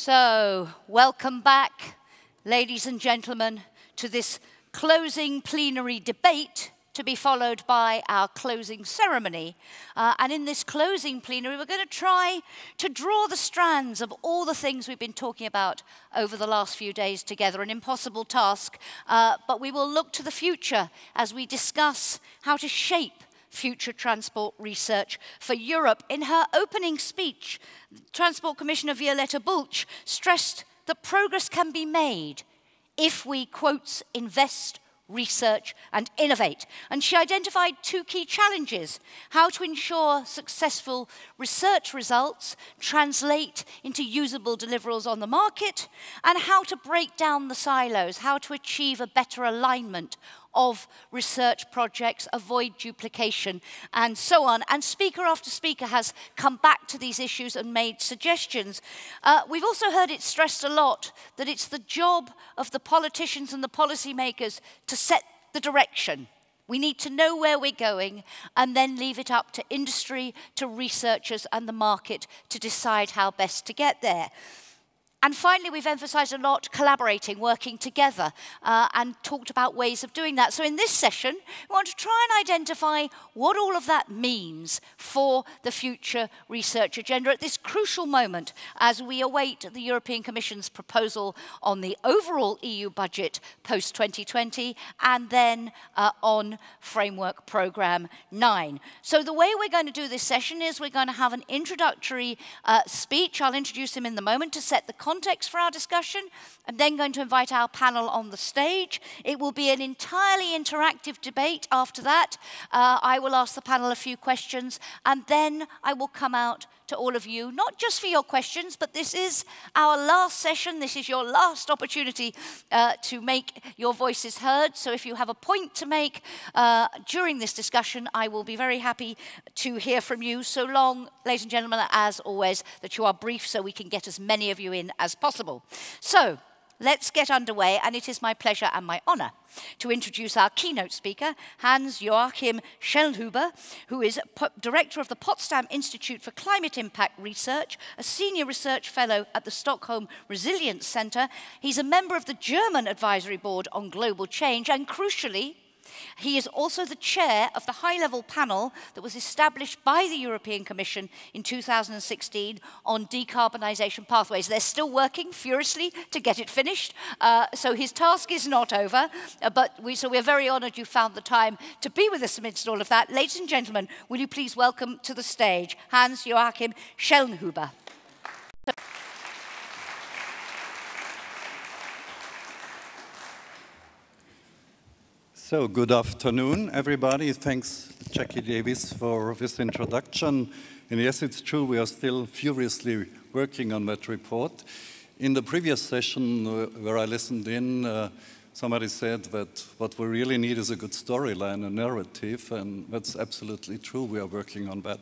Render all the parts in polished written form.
So, welcome back, ladies and gentlemen, to this closing plenary debate to be followed by our closing ceremony. And in this closing plenary, we're going to try to draw the strands of all the things we've been talking about over the last few days together. An impossible task, but we will look to the future as we discuss how to shape future transport research for Europe. In her opening speech, Transport Commissioner Violeta Bulc stressed that progress can be made if we, quotes, invest, research and innovate. And she identified two key challenges: how to ensure successful research results translate into usable deliverables on the market, and how to break down the silos, how to achieve a better alignment of research projects, avoid duplication, and so on. And speaker after speaker has come back to these issues and made suggestions. We've also heard it stressed a lot that it's the job of the politicians and the policymakers to set the direction. We need to know where we're going and then leave it up to industry, to researchers and the market to decide how best to get there. And finally, we've emphasized a lot collaborating, working together, and talked about ways of doing that. So in this session, we want to try and identify what all of that means for the future research agenda at this crucial moment as we await the European Commission's proposal on the overall EU budget post-2020 and then on Framework Programme 9. So the way we're going to do this session is we're going to have an introductory speech. I'll introduce him in the moment to set the context for our discussion. I'm then going to invite our panel on the stage. It will be an entirely interactive debate after that. I will ask the panel a few questions, and then I will come out to all of you, not just for your questions, but this is our last session. This is your last opportunity to make your voices heard. So if you have a point to make during this discussion, I will be very happy to hear from you, so long, ladies and gentlemen, as always, that you are brief so we can get as many of you in as possible. So let's get underway, and it is my pleasure and my honor to introduce our keynote speaker, Hans-Joachim Schellnhuber, who is director of the Potsdam Institute for Climate Impact Research, a senior research fellow at the Stockholm Resilience Center. He's a member of the German Advisory Board on Global Change, and crucially, he is also the chair of the high-level panel that was established by the European Commission in 2016 on decarbonisation pathways. They're still working furiously to get it finished, so his task is not over, so we're very honoured you found the time to be with us amidst all of that. Ladies and gentlemen, will you please welcome to the stage Hans-Joachim Schellnhuber. So, good afternoon, everybody. Thanks, Jackie Davis, for this introduction. And yes, it's true, we are still furiously working on that report. In the previous session where I listened in, somebody said that what we really need is a good storyline, a narrative, and that's absolutely true. We are working on that.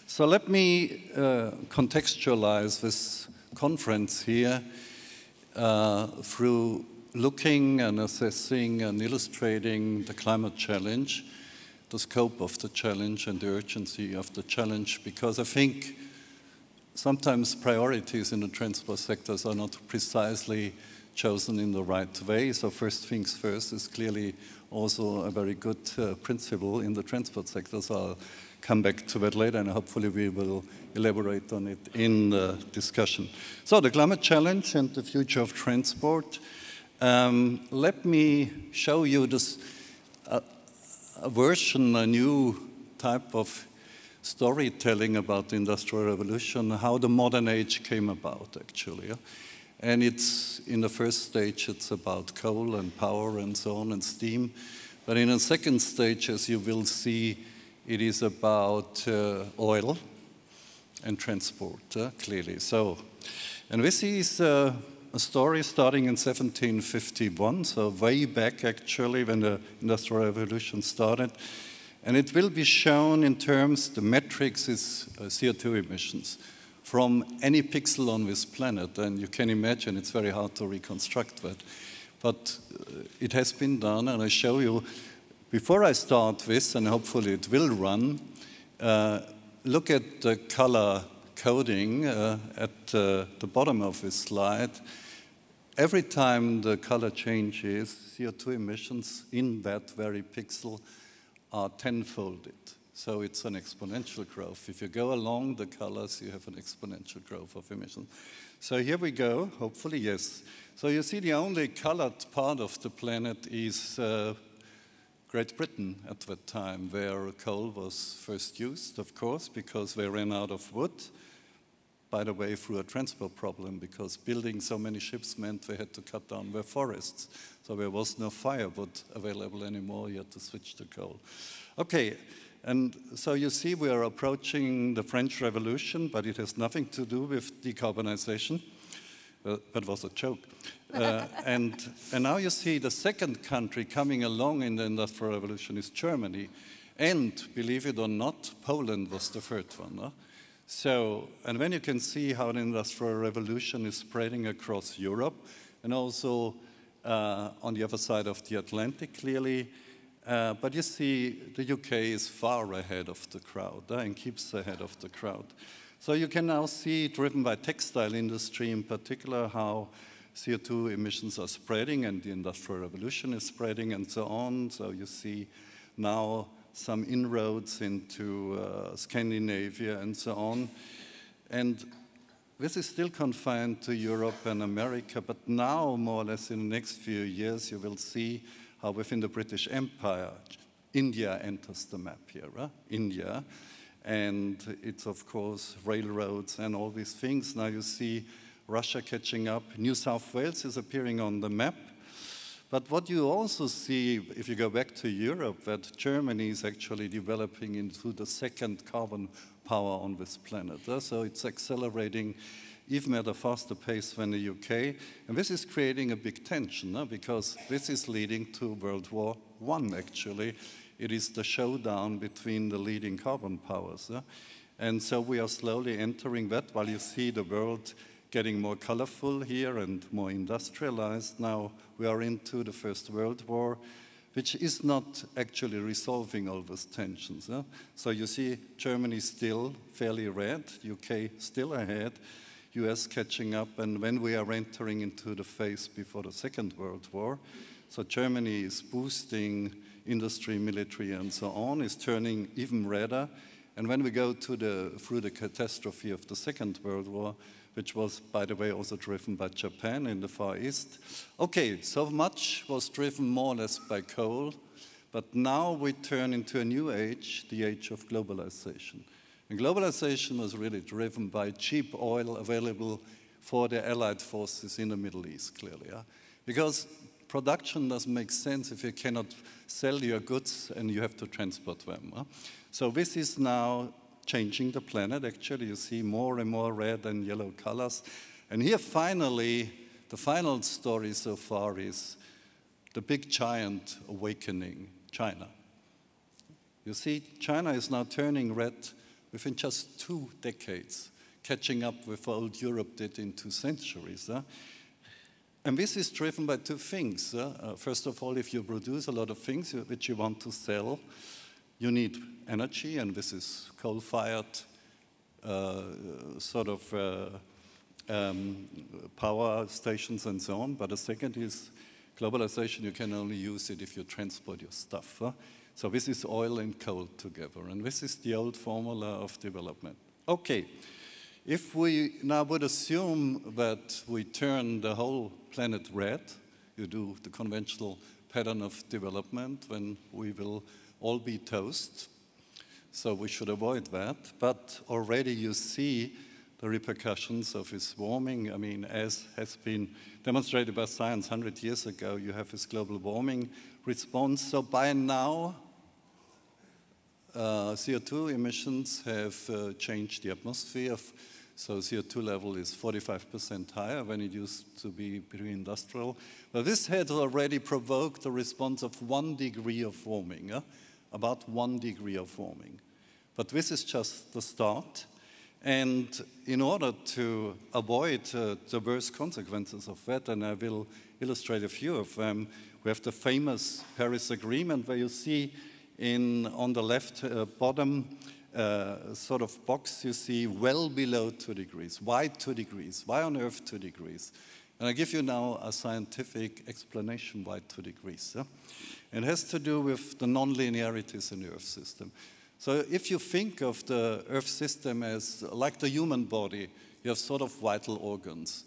So let me contextualize this conference here through looking and assessing and illustrating the climate challenge, the scope of the challenge and the urgency of the challenge, because I think sometimes priorities in the transport sectors are not precisely chosen in the right way. So first things first is clearly also a very good principle in the transport sector. So I'll come back to that later, and hopefully we will elaborate on it in the discussion. So the climate challenge and the future of transport. Let me show you this a new type of storytelling about the Industrial Revolution, how the modern age came about, actually. And it's, in the first stage, it's about coal and power and so on and steam. But in a second stage, as you will see, it is about oil and transport, clearly. So, and this is a story starting in 1751, so way back actually when the Industrial Revolution started. And it will be shown in terms, the metrics is CO2 emissions from any pixel on this planet. And you can imagine it's very hard to reconstruct that. But it has been done, and I show you, before I start this, and hopefully it will run, look at the color coding at the bottom of this slide. Every time the color changes, CO2 emissions in that very pixel are tenfolded. So it's an exponential growth. If you go along the colors, you have an exponential growth of emissions. So here we go, hopefully, yes. So you see the only colored part of the planet is Great Britain at that time, where coal was first used, of course, because they ran out of wood. By the way, through a transport problem, because building so many ships meant they had to cut down their forests. So there was no firewood available anymore. You had to switch to coal. Okay, and so you see we are approaching the French Revolution, but it has nothing to do with decarbonization. That was a joke. And now you see the second country coming along in the Industrial Revolution is Germany. And believe it or not, Poland was the third one. Huh? So, and when you can see how the Industrial Revolution is spreading across Europe, and also on the other side of the Atlantic, clearly, but you see the UK is far ahead of the crowd and keeps ahead of the crowd. So you can now see, driven by textile industry in particular, how CO2 emissions are spreading and the Industrial Revolution is spreading and so on. So you see now some inroads into Scandinavia and so on. And this is still confined to Europe and America, but now, more or less in the next few years, you will see how within the British Empire, India enters the map here, India. And it's, of course, railroads and all these things. Now you see Russia catching up. New South Wales is appearing on the map. But what you also see, if you go back to Europe, that Germany is actually developing into the second carbon power on this planet. So it's accelerating even at a faster pace than the UK. And this is creating a big tension, because this is leading to World War I, actually. It is the showdown between the leading carbon powers. And so we are slowly entering that, while you see the world getting more colorful here and more industrialized. Now we are into the First World War, which is not actually resolving all those tensions. So you see Germany still fairly red, UK still ahead, US catching up, and when we are entering into the phase before the Second World War, so Germany is boosting industry, military, and so on, is turning even redder. And when we go to through the catastrophe of the Second World War, which was, by the way, also driven by Japan in the Far East. Okay, so much was driven more or less by coal, but now we turn into a new age, the age of globalization. And globalization was really driven by cheap oil available for the Allied forces in the Middle East, clearly. Because production doesn't make sense if you cannot sell your goods and you have to transport them. So this is now changing the planet. Actually, you see more and more red and yellow colors. And here, finally, the final story so far is the big giant awakening, China. You see, China is now turning red within just 2 decades, catching up with what old Europe did in 2 centuries. And this is driven by 2 things. First of all, if you produce a lot of things which you want to sell, you need energy, and this is coal-fired sort of power stations and so on. But the second is globalization. You can only use it if you transport your stuff. So this is oil and coal together, and this is the old formula of development. Okay, if we now would assume that we turn the whole planet red, you do the conventional pattern of development, when we will all be toast. So we should avoid that. But already you see the repercussions of this warming. I mean, as has been demonstrated by science 100 years ago, you have this global warming response. So by now, CO2 emissions have changed the atmosphere. So CO2 level is 45% higher than it used to be pre-industrial. But this had already provoked a response of 1 degree of warming, about 1 degree of warming. But this is just the start. And in order to avoid the worst consequences of that, and I will illustrate a few of them, we have the famous Paris Agreement, where you see on the left bottom sort of box you see well below 2 degrees. Why 2 degrees? Why on Earth 2 degrees? And I give you now a scientific explanation why 2 degrees. Yeah? It has to do with the non-linearities in the Earth system. So if you think of the Earth system as like the human body, you have sort of vital organs.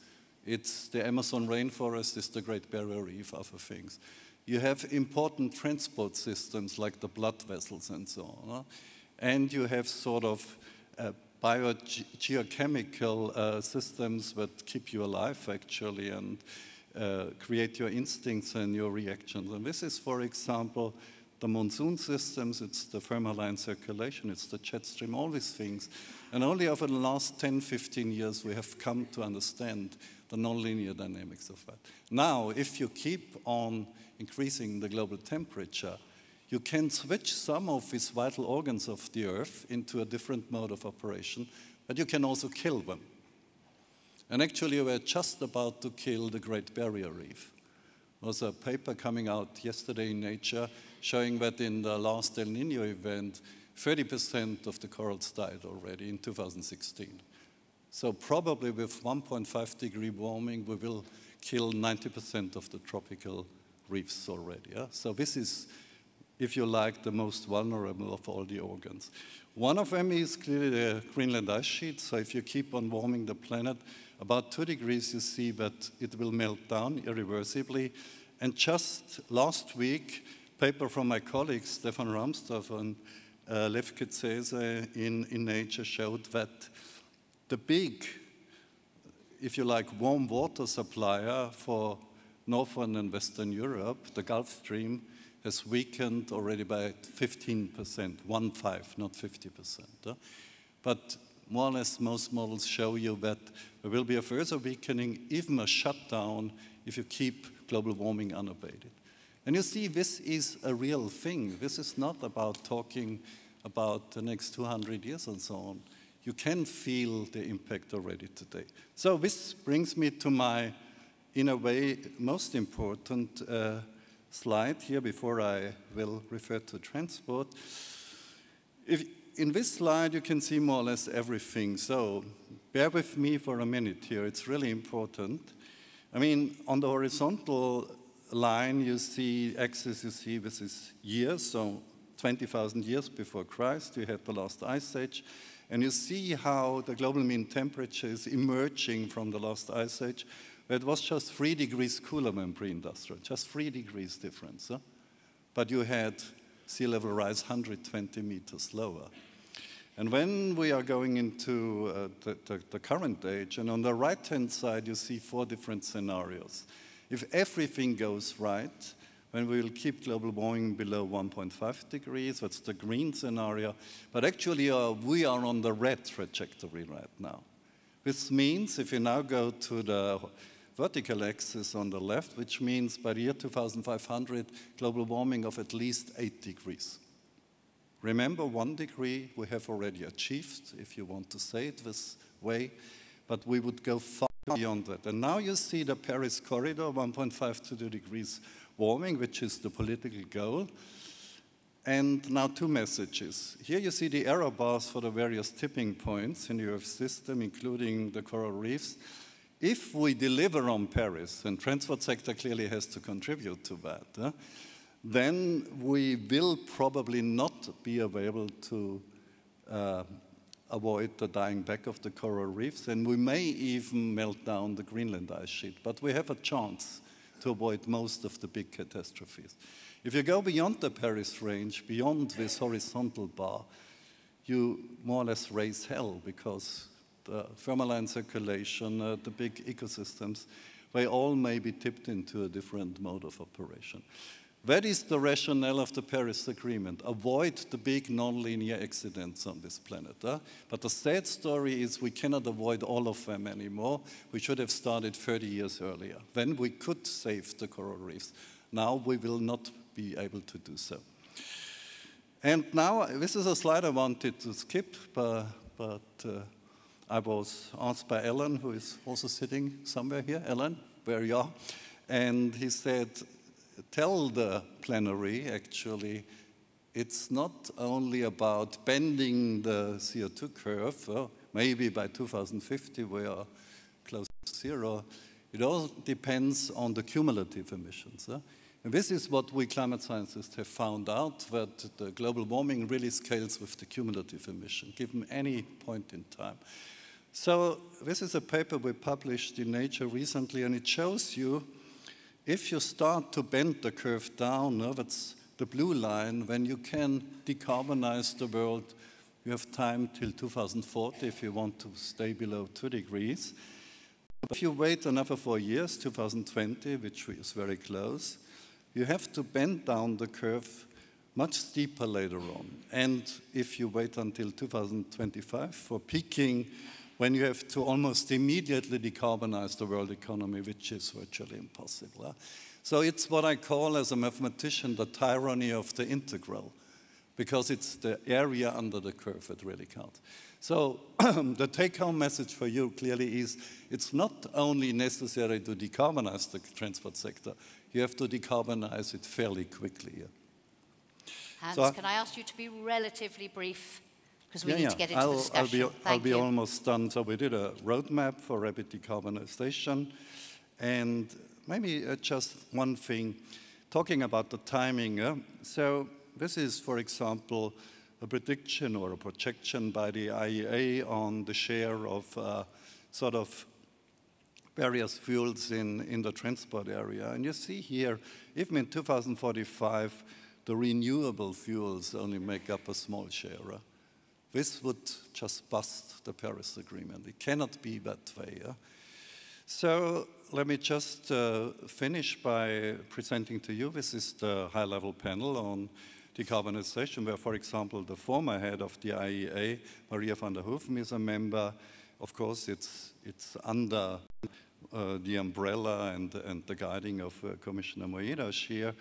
It's the Amazon rainforest, it's the Great Barrier Reef, other things. You have important transport systems like the blood vessels and so on. And you have sort of biogeochemical systems that keep you alive, actually, and create your instincts and your reactions. And this is, for example, the monsoon systems, it's the thermaline circulation, it's the jet stream, all these things. And only over the last 10, 15 years, we have come to understand the nonlinear dynamics of that. Now, if you keep on increasing the global temperature, you can switch some of these vital organs of the Earth into a different mode of operation, but you can also kill them. And actually, we're just about to kill the Great Barrier Reef. There was a paper coming out yesterday in Nature showing that in the last El Nino event, 30% of the corals died already in 2016. So probably with 1.5 degree warming, we will kill 90% of the tropical reefs already. Yeah? So this is, if you like, the most vulnerable of all the organs. One of them is clearly the Greenland ice sheet. So if you keep on warming the planet, about 2 degrees, you see that it will melt down irreversibly. And just last week, a paper from my colleagues, Stefan Ramstorff and Lev Kitsese in Nature showed that the big, if you like, warm water supplier for Northern and Western Europe, the Gulf Stream, has weakened already by 15%, 15, not 50%. But more or less most models show you that there will be a further weakening, even a shutdown, if you keep global warming unabated. And you see, this is a real thing. This is not about talking about the next 200 years and so on. You can feel the impact already today. So this brings me to my, in a way, most important slide here before I will refer to transport. In this slide, you can see more or less everything. So bear with me for a minute here. It's really important. I mean, on the horizontal line, you see, axis, you see this is years, so 20,000 years before Christ, you had the last ice age. And you see how the global mean temperature is emerging from the last ice age. It was just 3 degrees cooler than pre-industrial, just 3 degrees difference. Huh? But you had sea level rise 120 meters lower. And when we are going into the current age, and on the right-hand side, you see 4 different scenarios. If everything goes right, when we will keep global warming below 1.5 degrees, that's the green scenario. But actually, we are on the red trajectory right now. This means if you now go to the vertical axis on the left, which means by the year 2500, global warming of at least 8 degrees. Remember, 1 degree we have already achieved, if you want to say it this way, but we would go far beyond that. And now you see the Paris corridor, 1.5 to 2 degrees warming, which is the political goal. And now 2 messages. Here you see the error bars for the various tipping points in the Earth system, including the coral reefs. If we deliver on Paris, and transport sector clearly has to contribute to that, then we will probably not be able to avoid the dying back of the coral reefs, and we may even melt down the Greenland ice sheet. But we have a chance to avoid most of the big catastrophes. If you go beyond the Paris range, beyond this horizontal bar, you more or less raise hell, because the thermaline circulation, the big ecosystems, they all may be tipped into a different mode of operation. That is the rationale of the Paris Agreement. Avoid the big nonlinear accidents on this planet. But the sad story is we cannot avoid all of them anymore. We should have started 30 years earlier. Then we could save the coral reefs. Now we will not be able to do so. And now, this is a slide I wanted to skip, but I was asked by Alan, who is also sitting somewhere here. Alan, where you are? And he said, tell the plenary, actually, it's not only about bending the CO2 curve, maybe by 2050 we are close to zero. It all depends on the cumulative emissions. And this is what we climate scientists have found out, that the global warming really scales with the cumulative emission, given any point in time. So this is a paper we published in Nature recently, and it shows you if you start to bend the curve down, that's the blue line, when you can decarbonize the world, you have time till 2040 if you want to stay below 2 degrees. If you wait another 4 years, 2020, which is very close, you have to bend down the curve much steeper later on. And if you wait until 2025 for peaking, when you have to almost immediately decarbonize the world economy, which is virtually impossible. So it's what I call, as a mathematician, the tyranny of the integral, because it's the area under the curve that really counts. So the take-home message for you clearly is it's not only necessary to decarbonize the transport sector, you have to decarbonize it fairly quickly. Hans, so, can I ask you to be relatively brief? Because we need to get into the discussion. I'll be almost done. So we did a roadmap for rapid decarbonization. And maybe just one thing, talking about the timing. So this is, for example, a prediction or a projection by the IEA on the share of sort of various fuels in the transport area. And you see here, even in 2045, the renewable fuels only make up a small share. This would just bust the Paris Agreement. It cannot be that way. So let me just finish by presenting to you, this is the high-level panel on decarbonization, where, for example, the former head of the IEA, Maria van der Hoeven, is a member. Of course, it's under the umbrella and the guiding of Commissioner Moedas here.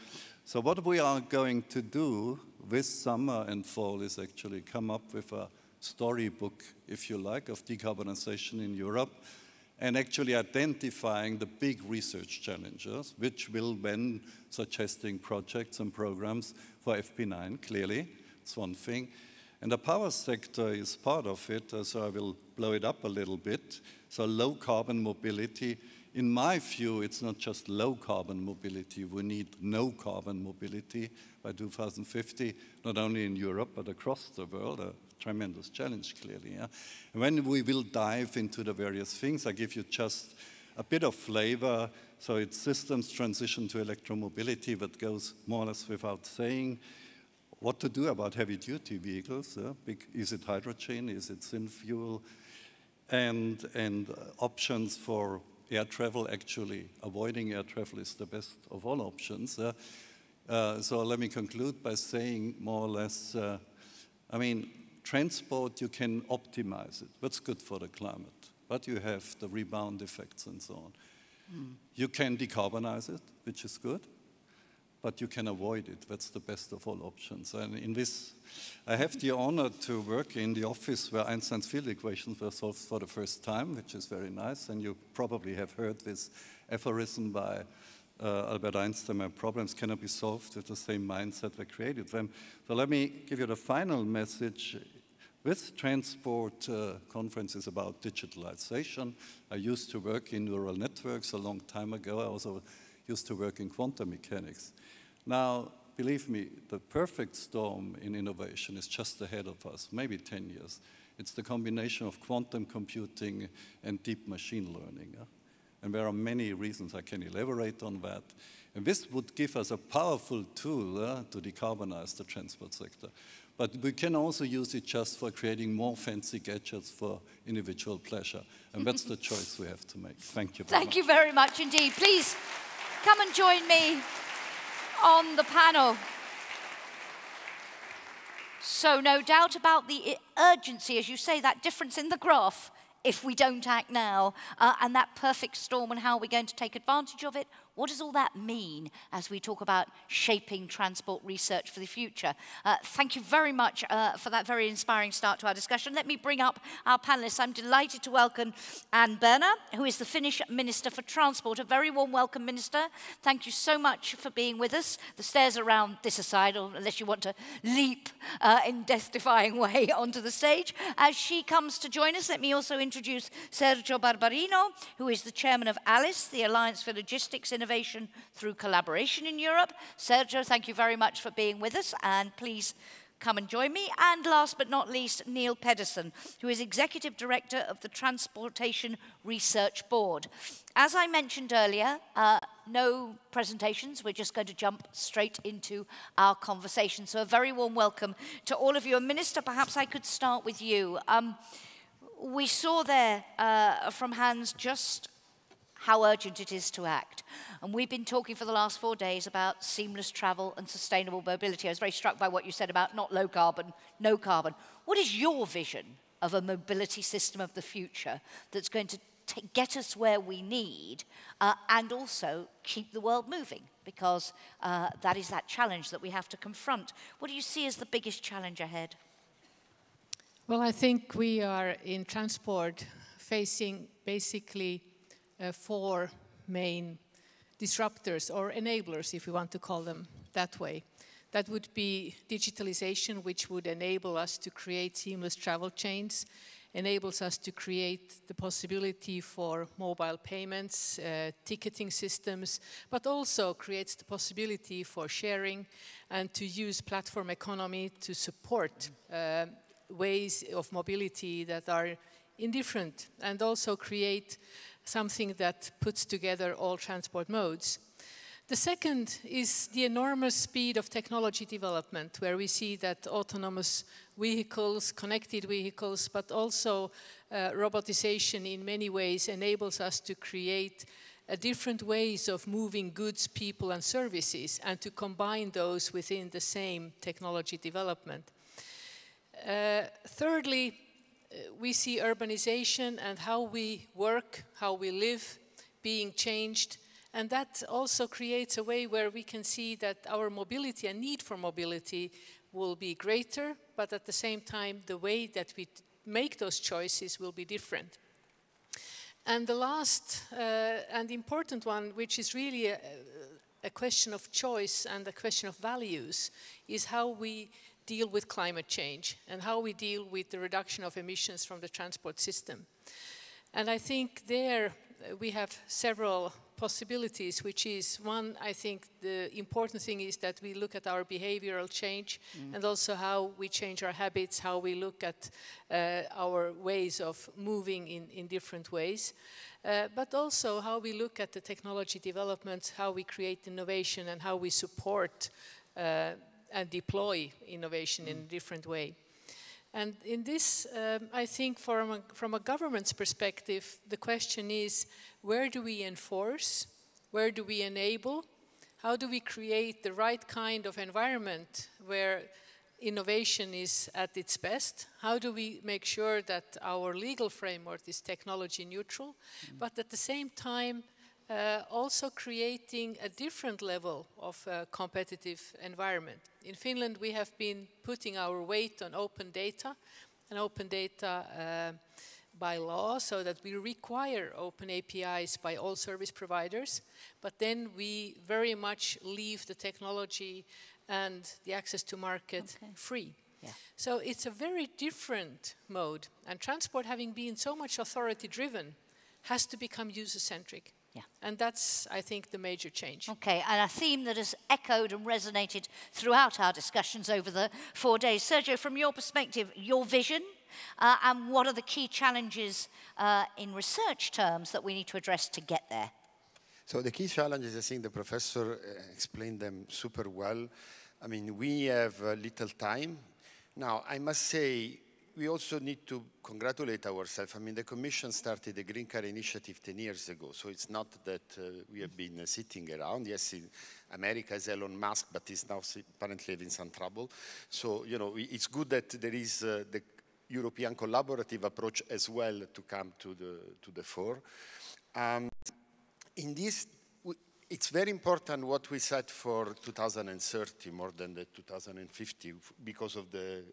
So what we are going to do this summer and fall is actually come up with a storybook, if you like, of decarbonization in Europe, and actually identifying the big research challenges, which will then suggesting projects and programs for FP9, clearly. It's one thing. And the power sector is part of it, so I will blow it up a little bit. So low carbon mobility. In my view, it's not just low carbon mobility. We need no carbon mobility by 2050, not only in Europe, but across the world. A tremendous challenge, clearly. Yeah? And when we will dive into the various things, I give you just a bit of flavor. So it's systems transition to electromobility that goes more or less without saying. What to do about heavy-duty vehicles? Is it hydrogen? Is it syn fuel? And options for air travel. Actually, avoiding air travel is the best of all options. So let me conclude by saying more or less, I mean, transport, you can optimize it. That's good for the climate. But you have the rebound effects and so on. You can decarbonize it, which is good. But you can avoid it. That's the best of all options. And in this, I have the honor to work in the office where Einstein's field equations were solved for the first time, which is very nice. And you probably have heard this aphorism by Albert Einstein, my problems cannot be solved with the same mindset that created them. So let me give you the final message. This transport conference is about digitalization. I used to work in neural networks a long time ago. I also used to work in quantum mechanics. Now, believe me, the perfect storm in innovation is just ahead of us, maybe 10 years. It's the combination of quantum computing and deep machine learning. And there are many reasons I can elaborate on that. And this would give us a powerful tool to decarbonize the transport sector. But we can also use it just for creating more fancy gadgets for individual pleasure. And that's the choice we have to make. Thank you very much. Thank you very much indeed. Please come and join me on the panel. So no doubt about the urgency, as you say, that difference in the graph if we don't act now, and that perfect storm and how we're going to take advantage of it. What does all that mean as we talk about shaping transport research for the future? Thank you very much for that very inspiring start to our discussion. Let me bring up our panelists. I'm delighted to welcome Ann Berner, who is the Finnish Minister for Transport. A very warm welcome, Minister. Thank you so much for being with us. The stairs are around this aside, or unless you want to leap in death-defying way onto the stage. As she comes to join us, let me also introduce Sergio Barbarino, who is the chairman of ALICE, the Alliance for Logistics Innovation through Collaboration in Europe. Sergio, thank you very much for being with us, and please come and join me. And last but not least, Neil Pedersen, who is Executive Director of the Transportation Research Board. As I mentioned earlier, no presentations, we're just going to jump straight into our conversation. So a very warm welcome to all of you. And Minister, perhaps I could start with you. We saw there from Hans just how urgent it is to act. And we've been talking for the last 4 days about seamless travel and sustainable mobility. I was very struck by what you said about not low carbon, no carbon. What is your vision of a mobility system of the future that's going to get us where we need and also keep the world moving? Because that is that challenge that we have to confront. What do you see as the biggest challenge ahead? Well, I think we are in transport facing basically 4 main disruptors or enablers, if we want to call them that way. That would be digitalisation, which would enable us to create seamless travel chains, enables us to create the possibility for mobile payments, ticketing systems, but also creates the possibility for sharing and to use platform economy to support ways of mobility that are indifferent, and also create something that puts together all transport modes. The second is the enormous speed of technology development, where we see that autonomous vehicles, connected vehicles, but also robotization in many ways enables us to create different ways of moving goods, people, and services, and to combine those within the same technology development. Thirdly, we see urbanization and how we work, how we live, being changed. And that also creates a way where we can see that our mobility and need for mobility will be greater, but at the same time, the way that we make those choices will be different. And the last and important one, which is really a question of choice and a question of values, is how we deal with climate change and how we deal with the reduction of emissions from the transport system. And I think there we have several possibilities, which is one, I think the important thing is that we look at our behavioral change and also how we change our habits, how we look at our ways of moving in different ways, but also how we look at the technology developments, how we create innovation and how we support and deploy innovation in a different way. And in this, I think from a government's perspective, the question is, where do we enforce? Where do we enable? How do we create the right kind of environment where innovation is at its best? How do we make sure that our legal framework is technology neutral, but at the same time, also creating a different level of competitive environment. In Finland, we have been putting our weight on open data, and open data by law, so that we require open APIs by all service providers, but then we very much leave the technology and the access to market free. Yeah. So it's a very different mode, and transport, having been so much authority-driven, has to become user-centric. Yeah. And that's, I think, the major change. Okay, and a theme that has echoed and resonated throughout our discussions over the 4 days. Sergio, from your perspective, your vision, and what are the key challenges in research terms that we need to address to get there? So the key challenges, I think the professor explained them super well. I mean, we have little time. Now, I must say, we also need to congratulate ourselves. I mean, the Commission started the Green Car Initiative 10 years ago, so it's not that we have been sitting around. Yes, in America is Elon Musk, but he's now apparently having some trouble. So, you know, it's good that there is the European collaborative approach as well to come to the fore. In this, it's very important what we set for 2030 more than the 2050 because of the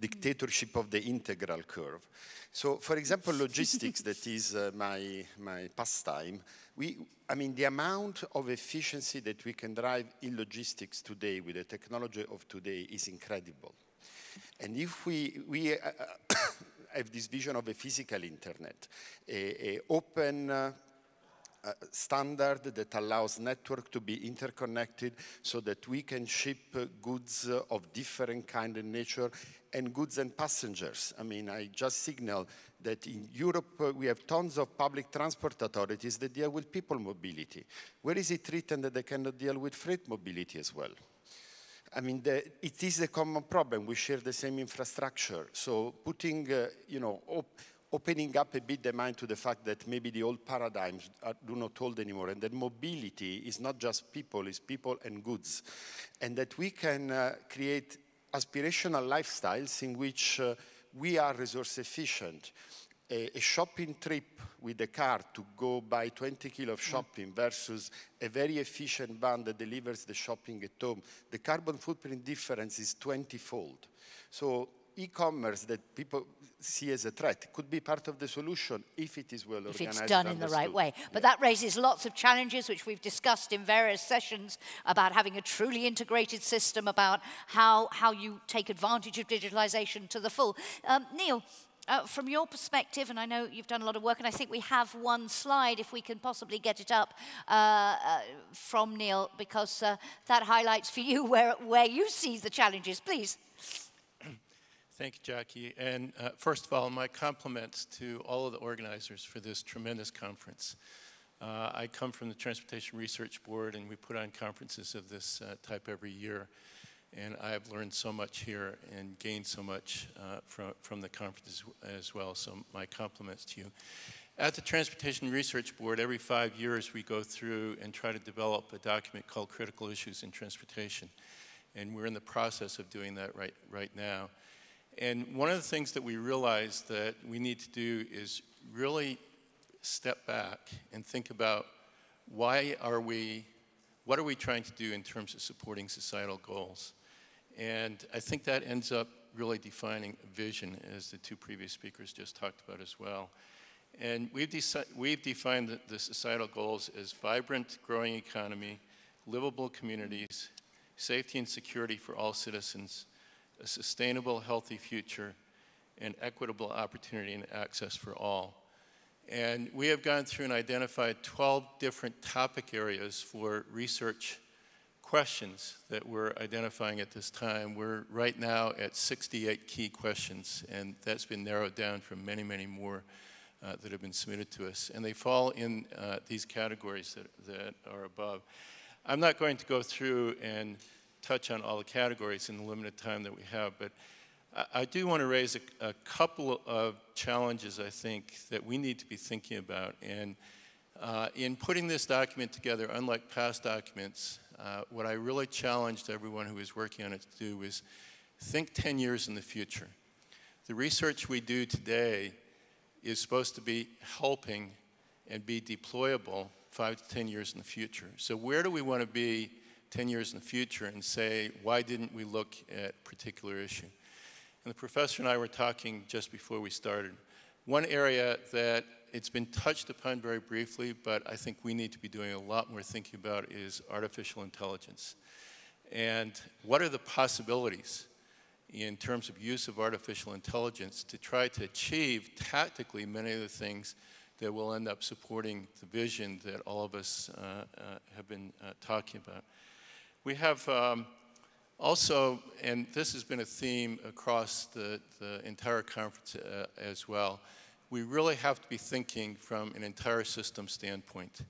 dictatorship of the integral curve. So, for example, logistics, that is my pastime. I mean, the amount of efficiency that we can drive in logistics today with the technology of today is incredible. And if we have this vision of a physical internet, a open standard that allows network to be interconnected so that we can ship goods of different kind and nature, and goods and passengers. I mean, I just signaled that in Europe we have tons of public transport authorities that deal with people mobility. Where is it written that they cannot deal with freight mobility as well? I mean, it is a common problem. We share the same infrastructure. So putting, opening up a bit the mind to the fact that maybe the old paradigms do not hold anymore, and that mobility is not just people, it's people and goods. And that we can create aspirational lifestyles in which we are resource efficient. A shopping trip with a car to go buy 20 kilos of shopping versus a very efficient van that delivers the shopping at home, the carbon footprint difference is 20-fold. So e-commerce that people see as a threat could be part of the solution if it is well organized. If it's done in the right way. But that raises lots of challenges, which we've discussed in various sessions, about having a truly integrated system, about how you take advantage of digitalization to the full. Neil, from your perspective, and I know you've done a lot of work, and I think we have one slide, if we can possibly get it up, from Neil, because that highlights for you where you see the challenges. Please. Thank you, Jackie. And first of all, my compliments to all of the organizers for this tremendous conference. I come from the Transportation Research Board, and we put on conferences of this type every year. And I've learned so much here and gained so much from the conference as well, so my compliments to you. At the Transportation Research Board, every 5 years we go through and try to develop a document called Critical Issues in Transportation. And we're in the process of doing that right now. And one of the things that we realize that we need to do is really step back and think about what are we trying to do in terms of supporting societal goals. And I think that ends up really defining a vision, as the two previous speakers just talked about as well. And we've defined the societal goals as vibrant, growing economy, livable communities, safety and security for all citizens, a sustainable, healthy future, and equitable opportunity and access for all. And we have gone through and identified 12 different topic areas for research questions that we're identifying at this time. We're right now at 68 key questions, and that's been narrowed down from many, many more that have been submitted to us. And they fall in these categories that are above. I'm not going to go through and touch on all the categories in the limited time that we have, but I do want to raise a couple of challenges, I think, that we need to be thinking about. And in putting this document together, unlike past documents, what I really challenged everyone who was working on it to do was think 10 years in the future. The research we do today is supposed to be helping and be deployable 5 to 10 years in the future. So where do we want to be 10 years in the future and say, why didn't we look at a particular issue? And the professor and I were talking just before we started. One area that it's been touched upon very briefly, but I think we need to be doing a lot more thinking about is artificial intelligence. And what are the possibilities in terms of use of artificial intelligence to try to achieve tactically many of the things that will end up supporting the vision that all of us have been talking about. We have also, and this has been a theme across the entire conference as well, we really have to be thinking from an entire system standpoint,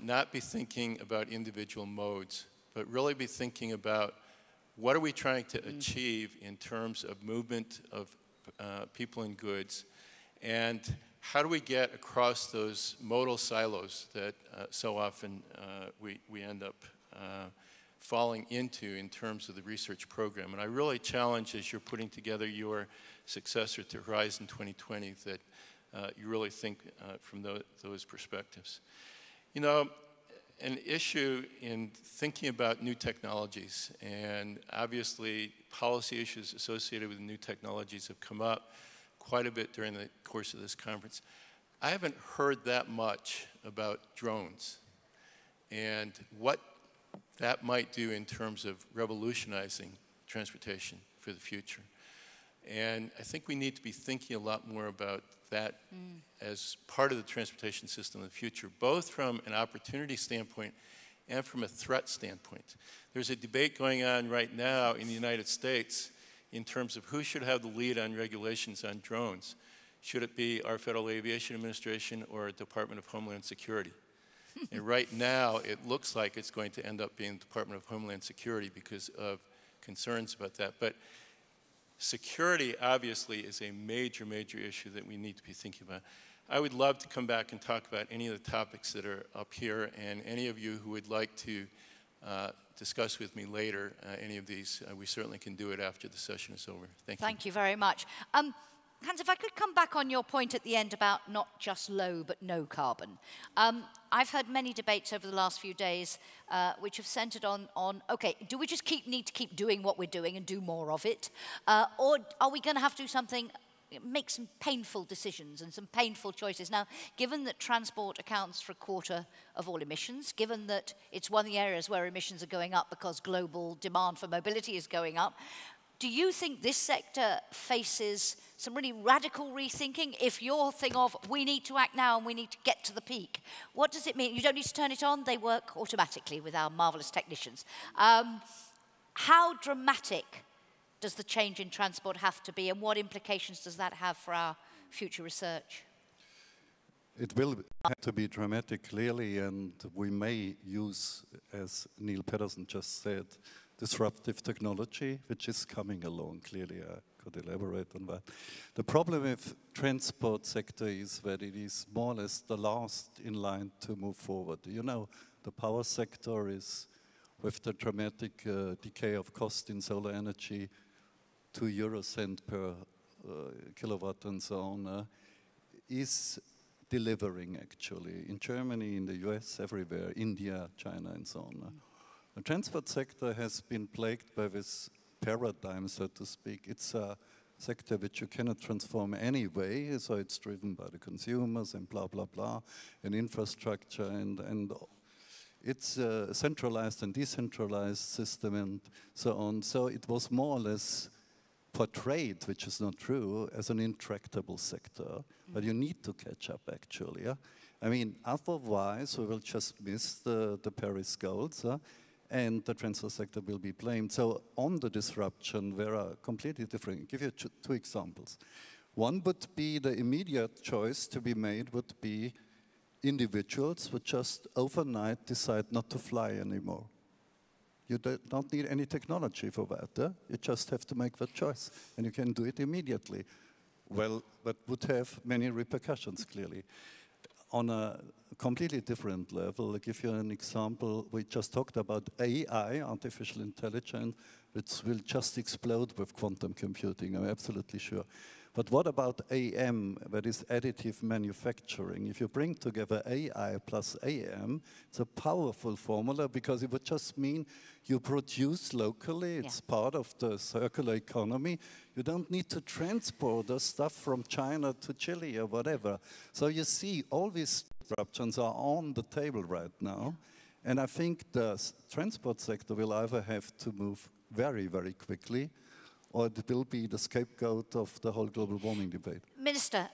not be thinking about individual modes, but really be thinking about what are we trying to achieve in terms of movement of people and goods, and how do we get across those modal silos that so often we end up falling into in terms of the research program. And I really challenge, as you're putting together your successor to Horizon 2020, that you really think from those perspectives. You know, an issue in thinking about new technologies, and obviously policy issues associated with new technologies have come up quite a bit during the course of this conference. I haven't heard that much about drones and what that might do in terms of revolutionizing transportation for the future. And I think we need to be thinking a lot more about that as part of the transportation system in the future, both from an opportunity standpoint and from a threat standpoint. There's a debate going on right now in the United States in terms of who should have the lead on regulations on drones. Should it be our Federal Aviation Administration or Department of Homeland Security? And right now, it looks like it's going to end up being the Department of Homeland Security because of concerns about that. But security, obviously, is a major, major issue that we need to be thinking about. I would love to come back and talk about any of the topics that are up here, and any of you who would like to discuss with me later any of these, we certainly can do it after the session is over. Thank you. Thank you very much. Hans, if I could come back on your point at the end about not just low, but no carbon. I've heard many debates over the last few days which have centered on okay, do we just need to keep doing what we're doing and do more of it? Or are we going to have to do something, make some painful decisions and some painful choices? Now, given that transport accounts for 1/4 of all emissions, given that it's one of the areas where emissions are going up because global demand for mobility is going up, do you think this sector faces some really radical rethinking? If your thing of, we need to act now and we need to get to the peak, what does it mean? You don't need to turn it on, they work automatically with our marvelous technicians. How dramatic does the change in transport have to be, and what implications does that have for our future research? It will have to be dramatic, clearly, and we may use, as Neil Pedersen just said, disruptive technology, which is coming along, clearly. I could elaborate on that. The problem with transport sector is that it is more or less the last in line to move forward. You know, the power sector is, with the dramatic decay of cost in solar energy, 2 euro cent per kilowatt and so on, is delivering actually. In Germany, in the US, everywhere, India, China and so on. The transport sector has been plagued by this paradigm, so to speak. It's a sector which you cannot transform anyway, so it's driven by the consumers and blah, blah, blah, and infrastructure, and it's a centralized and decentralized system and so on. So it was more or less portrayed, which is not true, as an intractable sector, but you need to catch up actually. Yeah? I mean, otherwise we will just miss the Paris goals. And the transport sector will be blamed. So on the disruption, there are completely different. I'll give you 2 examples. One would be the immediate choice to be made would be individuals would just overnight decide not to fly anymore. You don't need any technology for that. You just have to make that choice, and you can do it immediately. Well, that would have many repercussions, clearly. On a completely different level, I'll give you an example. We just talked about AI, artificial intelligence, which will just explode with quantum computing, I'm absolutely sure. But what about AM, that is additive manufacturing? If you bring together AI plus AM, it's a powerful formula because it would just mean you produce locally, it's part of the circular economy. You don't need to transport the stuff from China to Chile or whatever. So you see, all these disruptions are on the table right now. And I think the transport sector will either have to move very, very quickly, or it will be the scapegoat of the whole global warming debate. Minister,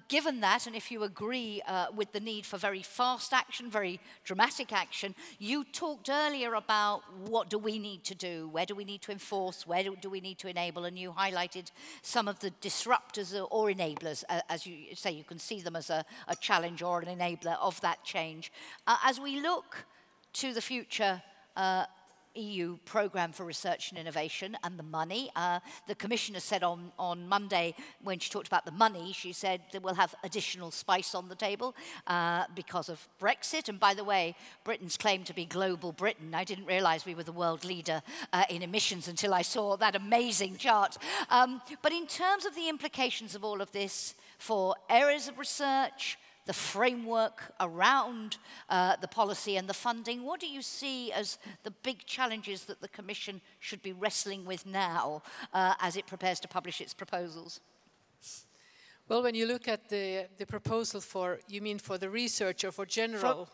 given that, and if you agree with the need for very fast action, very dramatic action, you talked earlier about what do we need to do, where do we need to enforce, where do we need to enable, and you highlighted some of the disruptors or enablers. As you say, you can see them as a challenge or an enabler of that change. As we look to the future EU programme for research and innovation and the money. The Commissioner said on Monday, when she talked about the money, she said that we'll have additional spice on the table because of Brexit. And by the way, Britain's claim to be global Britain, I didn't realise we were the world leader in emissions until I saw that amazing chart. But in terms of the implications of all of this for areas of research, the framework around the policy and the funding. What do you see as the big challenges that the Commission should be wrestling with now as it prepares to publish its proposals? Well, when you look at the proposal for, you mean for the research or for general?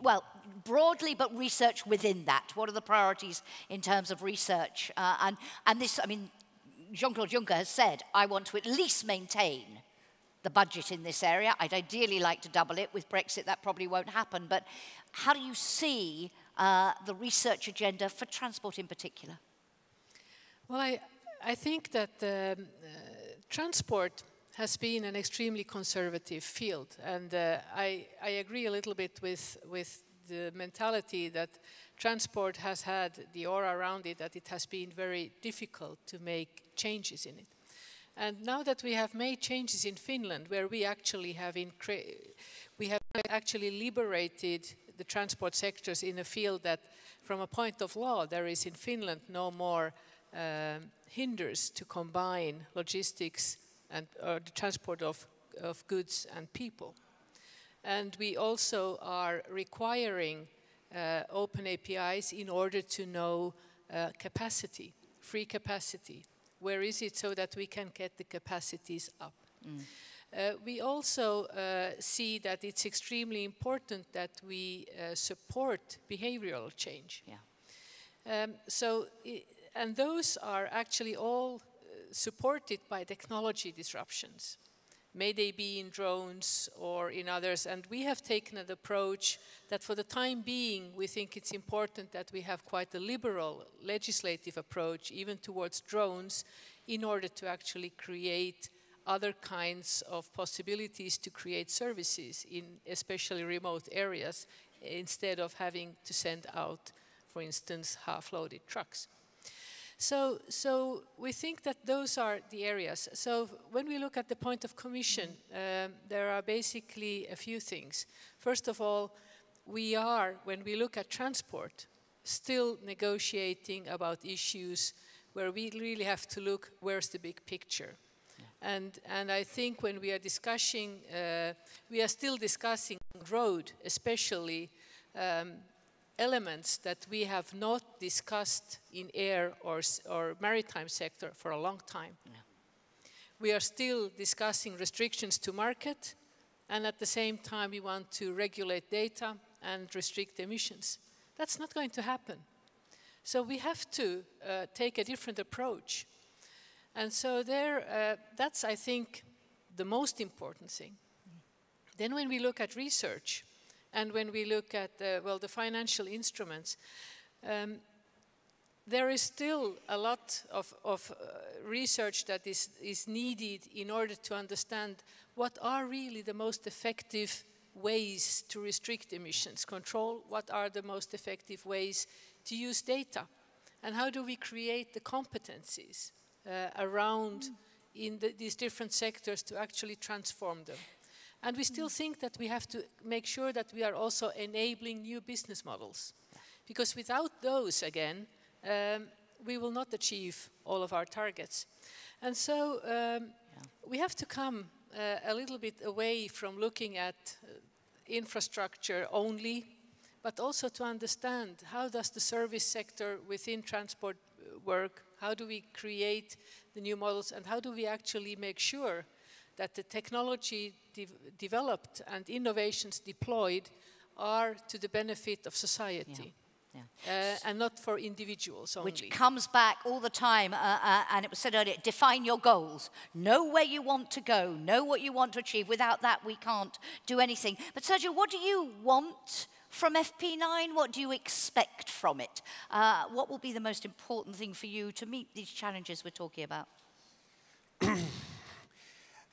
Well, broadly, but research within that. What are the priorities in terms of research? And this, I mean, Jean-Claude Juncker has said, I want to at least maintain the budget in this area. I'd ideally like to double it. With Brexit, that probably won't happen. But how do you see the research agenda for transport in particular? Well, I think that transport has been an extremely conservative field. And I agree a little bit with the mentality that transport has had the aura around it, that it has been very difficult to make changes in it. And now that we have made changes in Finland, where we actually have liberated the transport sectors in a field that, from a point of law, there is in Finland no more hinders to combine logistics and the transport of goods and people. And we also are requiring open APIs in order to know capacity, free capacity. Where is it, so that we can get the capacities up? We also see that it's extremely important that we support behavioral change. Yeah. And those are actually all supported by technology disruptions. May they be in drones or in others. And we have taken an approach that for the time being, we think it's important that we have quite a liberal legislative approach, even towards drones, in order to actually create other kinds of possibilities to create services in especially remote areas, instead of having to send out, for instance, half-loaded trucks. So we think that those are the areas. So when we look at the point of Commission, there are basically a few things. First of all, we are, when we look at transport, still negotiating about issues where we really have to look, where's the big picture? And I think when we are discussing, we are still discussing road, especially elements that we have not discussed in air or maritime sector for a long time. Yeah. We are still discussing restrictions to market, and at the same time we want to regulate data and restrict emissions. That's not going to happen. So we have to take a different approach. And so that's, I think, the most important thing. Then when we look at research, and when we look at, well, the financial instruments, there is still a lot of research that is needed in order to understand what are really the most effective ways to restrict emissions control, what are the most effective ways to use data, and how do we create the competencies around in these different sectors to actually transform them. And we still think that we have to make sure that we are also enabling new business models. Because without those, again, we will not achieve all of our targets. And so we have to come a little bit away from looking at infrastructure only, but also to understand how does the service sector within transport work, how do we create the new models, and how do we actually make sure that the technology developed and innovations deployed are to the benefit of society. Yeah. Yeah. And not for individuals only. Which comes back all the time, and it was said earlier, define your goals. Know where you want to go, know what you want to achieve. Without that, we can't do anything. But Sergio, what do you want from FP9? What do you expect from it? What will be the most important thing for you to meet these challenges we're talking about?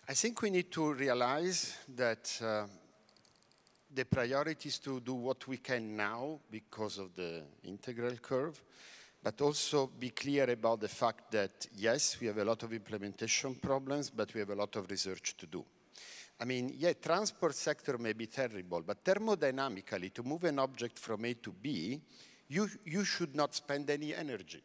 I think we need to realize that the priority is to do what we can now because of the integral curve, but also be clear about the fact that, yes, we have a lot of implementation problems, but we have a lot of research to do. I mean, yeah, transport sector may be terrible, but thermodynamically, to move an object from A to B, you should not spend any energy.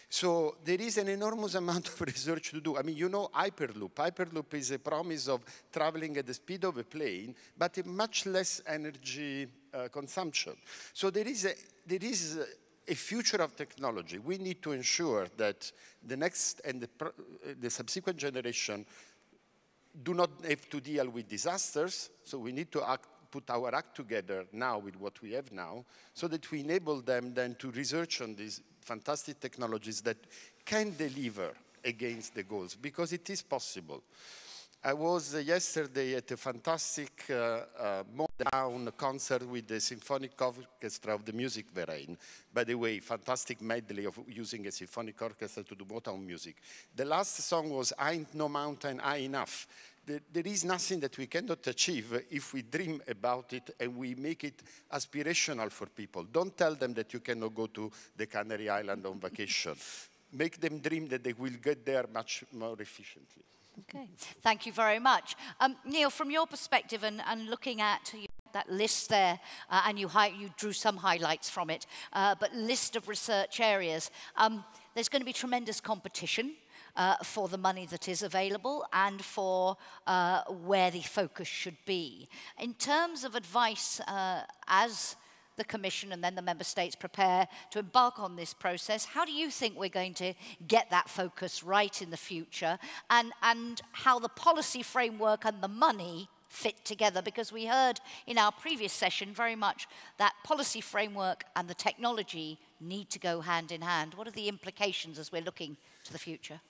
So there is an enormous amount of research to do. I mean, you know Hyperloop. Hyperloop is a promise of traveling at the speed of a plane, but a much less energy consumption. So there is a future of technology. We need to ensure that the next and the subsequent generation do not have to deal with disasters. So we need to put our act together now with what we have now, so that we enable them then to research on these fantastic technologies that can deliver against the goals, because it is possible. I was yesterday at a fantastic Motown concert with the Symphonic Orchestra of the Music Verein. By the way, fantastic medley of using a symphonic orchestra to do Motown music. The last song was Ain't No Mountain High Enough. There is nothing that we cannot achieve if we dream about it and we make it aspirational for people. Don't tell them that you cannot go to the Canary Island on vacation. Make them dream that they will get there much more efficiently. Okay, thank you very much. Neil, from your perspective and looking at that list there, and you drew some highlights from it, but list of research areas, there's going to be tremendous competition for the money that is available and for where the focus should be. In terms of advice as the Commission and then the Member States prepare to embark on this process, how do you think we're going to get that focus right in the future, and how the policy framework and the money fit together? Because we heard in our previous session very much that policy framework and the technology need to go hand in hand. What are the implications as we're looking to the future?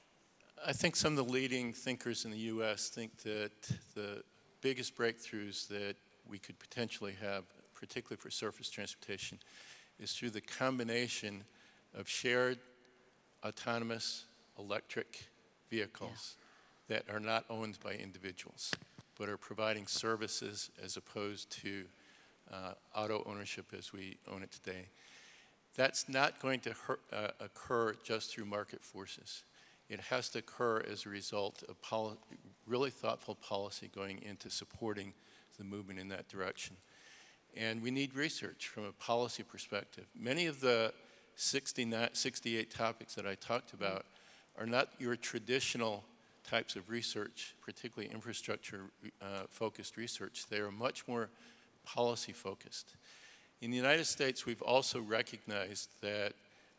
I think some of the leading thinkers in the US think that the biggest breakthroughs that we could potentially have, particularly for surface transportation, is through the combination of shared autonomous electric vehicles that are not owned by individuals, but are providing services as opposed to auto ownership as we own it today. That's not going to occur just through market forces. It has to occur as a result of really thoughtful policy going into supporting the movement in that direction. And we need research from a policy perspective. Many of the 68 topics that I talked about are not your traditional types of research, particularly infrastructure-focused research. They are much more policy-focused. In the United States, we've also recognized that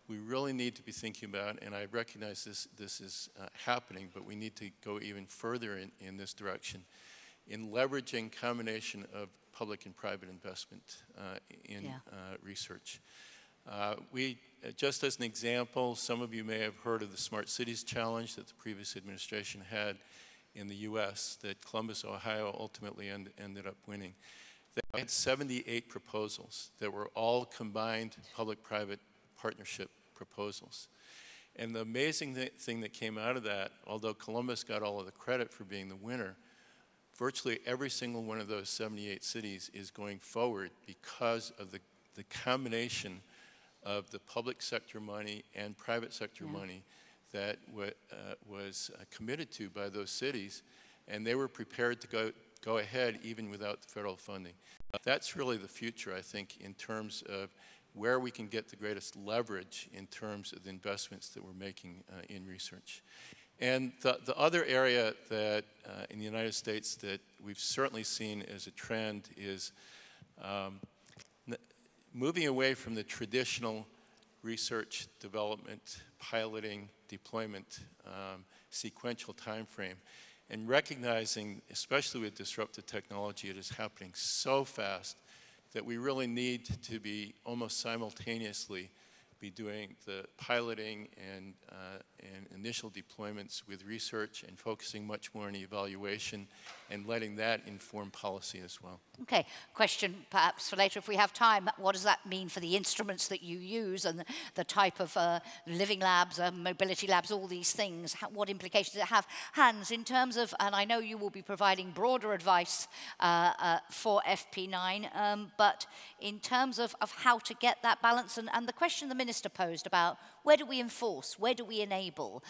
we really need to be thinking about, and I recognize this is happening, but we need to go even further in this direction, in leveraging combination of public and private investment in research. Just as an example, some of you may have heard of the Smart Cities Challenge that the previous administration had in the US that Columbus, Ohio ultimately ended up winning. They had 78 proposals that were all combined public-private partnership proposals. And the amazing thing that came out of that, although Columbus got all of the credit for being the winner, virtually every single one of those 78 cities is going forward because of the combination of the public sector money and private sector money that was committed to by those cities, and they were prepared to go ahead even without the federal funding. That's really the future, I think, in terms of where we can get the greatest leverage in terms of the investments that we're making in research. And the other area that in the United States that we've certainly seen as a trend is moving away from the traditional research, development, piloting, deployment, sequential time frame, and recognizing, especially with disruptive technology, it is happening so fast that we really need to be almost simultaneously be doing the piloting and initial deployments with research and focusing much more on evaluation and letting that inform policy as well. Okay, question perhaps for later if we have time. What does that mean for the instruments that you use and the type of living labs, mobility labs, all these things? What implications does it have? Hans, in terms of, and I know you will be providing broader advice for FP9, but in terms of how to get that balance, and the question the Minister posed about where do we enforce, where do we enable?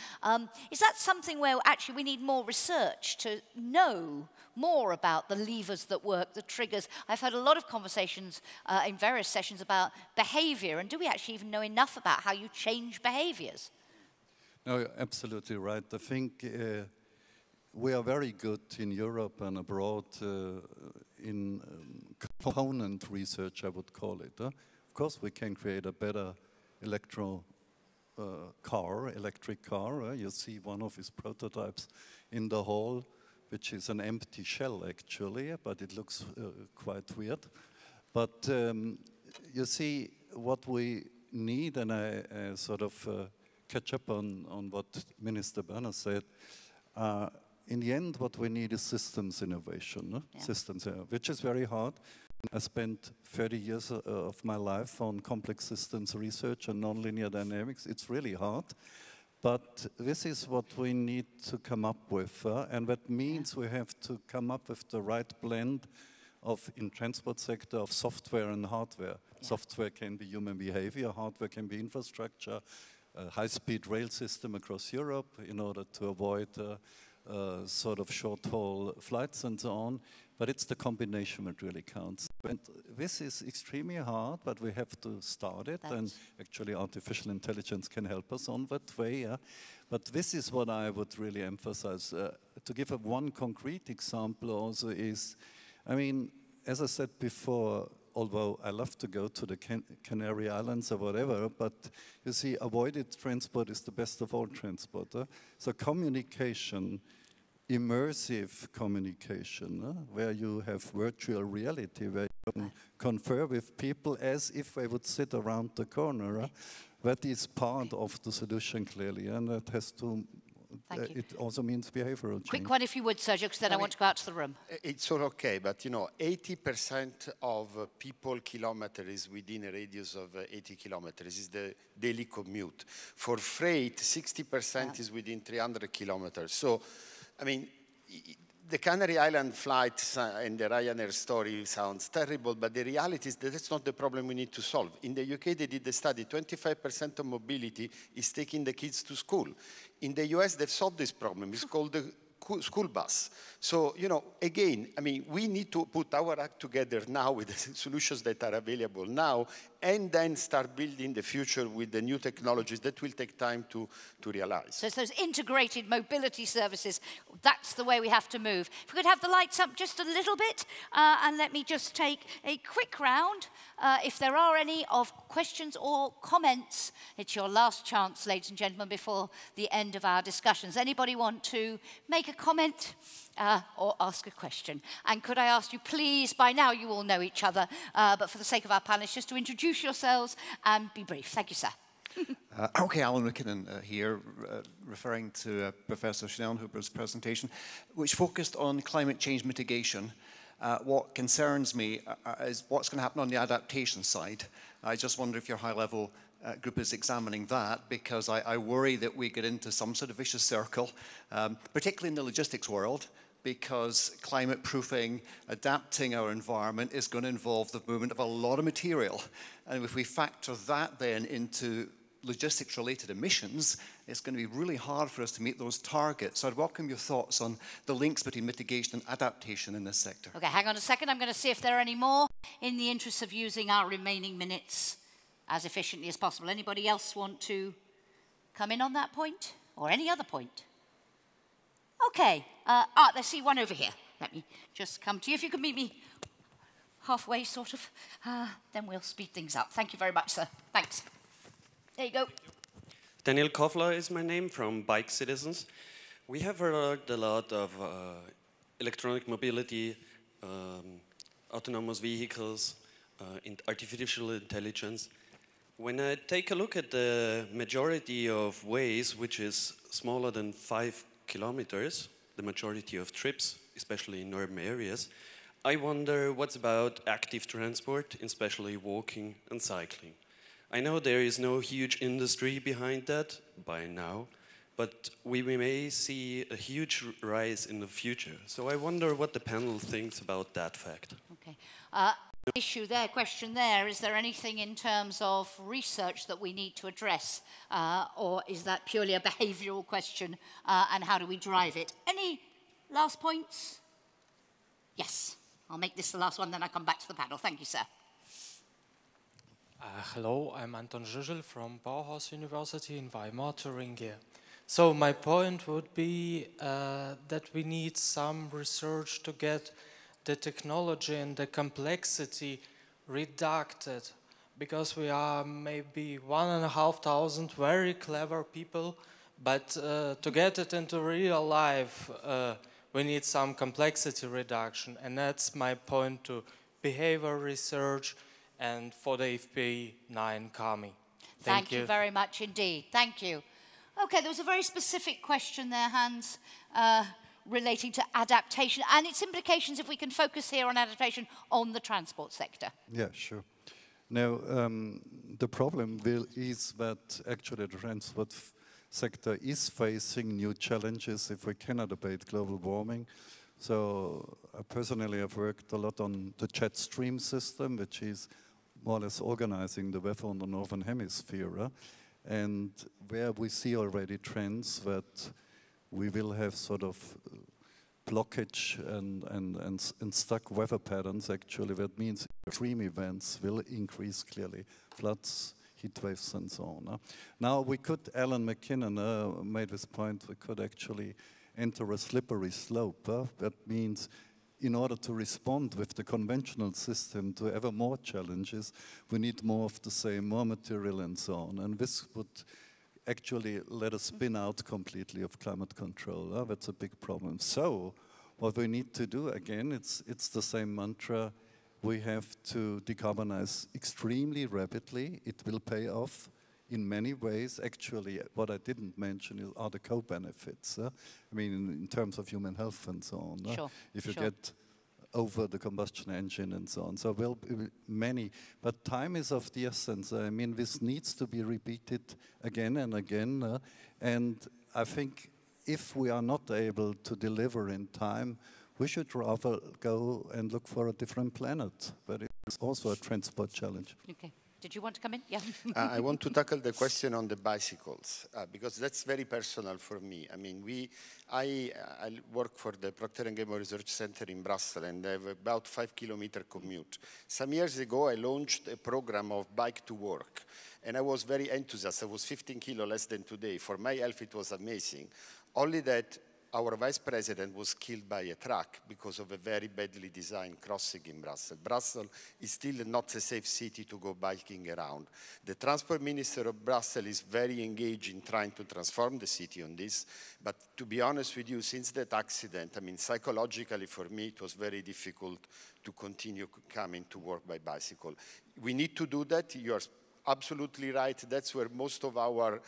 Is that something where actually we need more research to know more about the levers that work, the triggers? I've had a lot of conversations in various sessions about behavior, and do we actually even know enough about how you change behaviors? No, you're absolutely right. I think we are very good in Europe and abroad in component research, I would call it. Of course, we can create a better electric car. You see one of his prototypes in the hall, which is an empty shell actually, but it looks quite weird. But you see what we need, and I sort of catch up on what Minister Berner said. In the end, what we need is systems innovation, which is very hard. I spent 30 years of my life on complex systems research and nonlinear dynamics. It's really hard. But this is what we need to come up with. And that means we have to come up with the right blend of, in transport sector, of software and hardware. Software can be human behavior, hardware can be infrastructure, a high-speed rail system across Europe in order to avoid sort of short-haul flights and so on. But it's the combination that really counts. And this is extremely hard, but we have to start it. And actually artificial intelligence can help us on that way. But this is what I would really emphasize. To give one concrete example also is, I mean, as I said before, although I love to go to the Canary Islands or whatever, but you see, avoided transport is the best of all transport. So communication, immersive communication, where you have virtual reality, where you can confer with people as if they would sit around the corner. That is part of the solution, clearly, and that has to. It also means behavioral change. Quick one, if you would, Sergio, because then I want to go out to the room. It's all okay, but 80% of people kilometer is within a radius of 80 kilometers, is the daily commute. For freight, 60% is within 300 kilometers. So, I mean, the Canary Island flights and the Ryanair story sounds terrible, but the reality is that that's not the problem we need to solve. In the UK, they did the study, 25% of mobility is taking the kids to school. In the US, they've solved this problem. It's called the school bus. So, again, I mean, we need to put our act together now with the solutions that are available now, and then start building the future with the new technologies that will take time to realize. So it's those integrated mobility services. That's the way we have to move. If we could have the lights up just a little bit, and let me just take a quick round. If there are any of questions or comments, it's your last chance, ladies and gentlemen, before the end of our discussions. Anybody want to make a comment or ask a question? And could I ask you, please, by now you all know each other, but for the sake of our panelists, just to introduce yourselves and be brief. Thank you, sir. Okay, Alan McKinnon here, referring to Professor Schnellenhuber's presentation, which focused on climate change mitigation. What concerns me is what's going to happen on the adaptation side. I just wonder if your high-level group is examining that, because I worry that we get into some sort of vicious circle, particularly in the logistics world, because climate proofing, adapting our environment is going to involve the movement of a lot of material. And if we factor that then into logistics-related emissions, it's going to be really hard for us to meet those targets. So I'd welcome your thoughts on the links between mitigation and adaptation in this sector. Okay, hang on a second. I'm going to see if there are any more in the interest of using our remaining minutes as efficiently as possible. Anybody else want to come in on that point or any other point? Okay, let's see one over here. Let me just come to you. If you could meet me halfway, sort of, then we'll speed things up. Thank you very much, sir. Thanks. There you go. Daniel Kovler is my name, from Bike Citizens. We have heard a lot of electronic mobility, autonomous vehicles, artificial intelligence. When I take a look at the majority of ways, which is smaller than 5 kilometers, the majority of trips, especially in urban areas, I wonder what's about active transport, especially walking and cycling. I know there is no huge industry behind that by now, but we may see a huge rise in the future. So I wonder what the panel thinks about that fact. Okay. Issue there, question there, is there anything in terms of research that we need to address, or is that purely a behavioural question, and how do we drive it? Any last points? Yes, I'll make this the last one, then I come back to the panel. Thank you, sir. Hello, I'm Anton Zsuzsel from Bauhaus University in Weimar, Thuringia. So my point would be that we need some research to get the technology and the complexity reduced, because we are maybe 1,500 very clever people, but to get it into real life, we need some complexity reduction, and that's my point to behavior research and for the FP9 coming. Thank you very much indeed. Thank you. Okay, there was a very specific question there, Hans, relating to adaptation and its implications, if we can focus here on adaptation, on the transport sector. Yeah, sure. Now, the problem is that actually the transport sector is facing new challenges if we cannot abate global warming. So I personally have worked a lot on the jet stream system, which is more or less organizing the weather on the northern hemisphere. And where we see already trends that we will have sort of blockage and stuck weather patterns, actually. That means extreme events will increase clearly. Floods, heat waves, and so on. Now, we could, Alan McKinnon made this point, we could actually enter a slippery slope. That means in order to respond with the conventional system to ever more challenges, we need more of the same, more material and so on. And this would actually let us spin out completely of climate control. That's a big problem. So what we need to do, again, it's the same mantra. We have to decarbonize extremely rapidly. It will pay off in many ways. Actually, what I didn't mention are the co-benefits. I mean, in terms of human health and so on. Sure. If you get over the combustion engine and so on. So well, many, but time is of the essence. I mean, this needs to be repeated again and again. And I think if we are not able to deliver in time, we should rather go and look for a different planet. But it's also a transport challenge. Okay. Did you want to come in? Yeah. I want to tackle the question on the bicycles, because that's very personal for me. I mean, I work for the Procter & Gamble Research Center in Brussels, and I have about 5-kilometer commute. Some years ago, I launched a program of bike to work, and I was very enthusiastic. I was 15 kilos less than today. For my health, it was amazing. Only that our vice president was killed by a truck because of a very badly designed crossing in Brussels. Brussels is still not a safe city to go biking around. The transport minister of Brussels is very engaged in trying to transform the city on this. But to be honest with you, since that accident, I mean, psychologically for me, it was very difficult to continue coming to work by bicycle. We need to do that. You are absolutely right. That's where most of our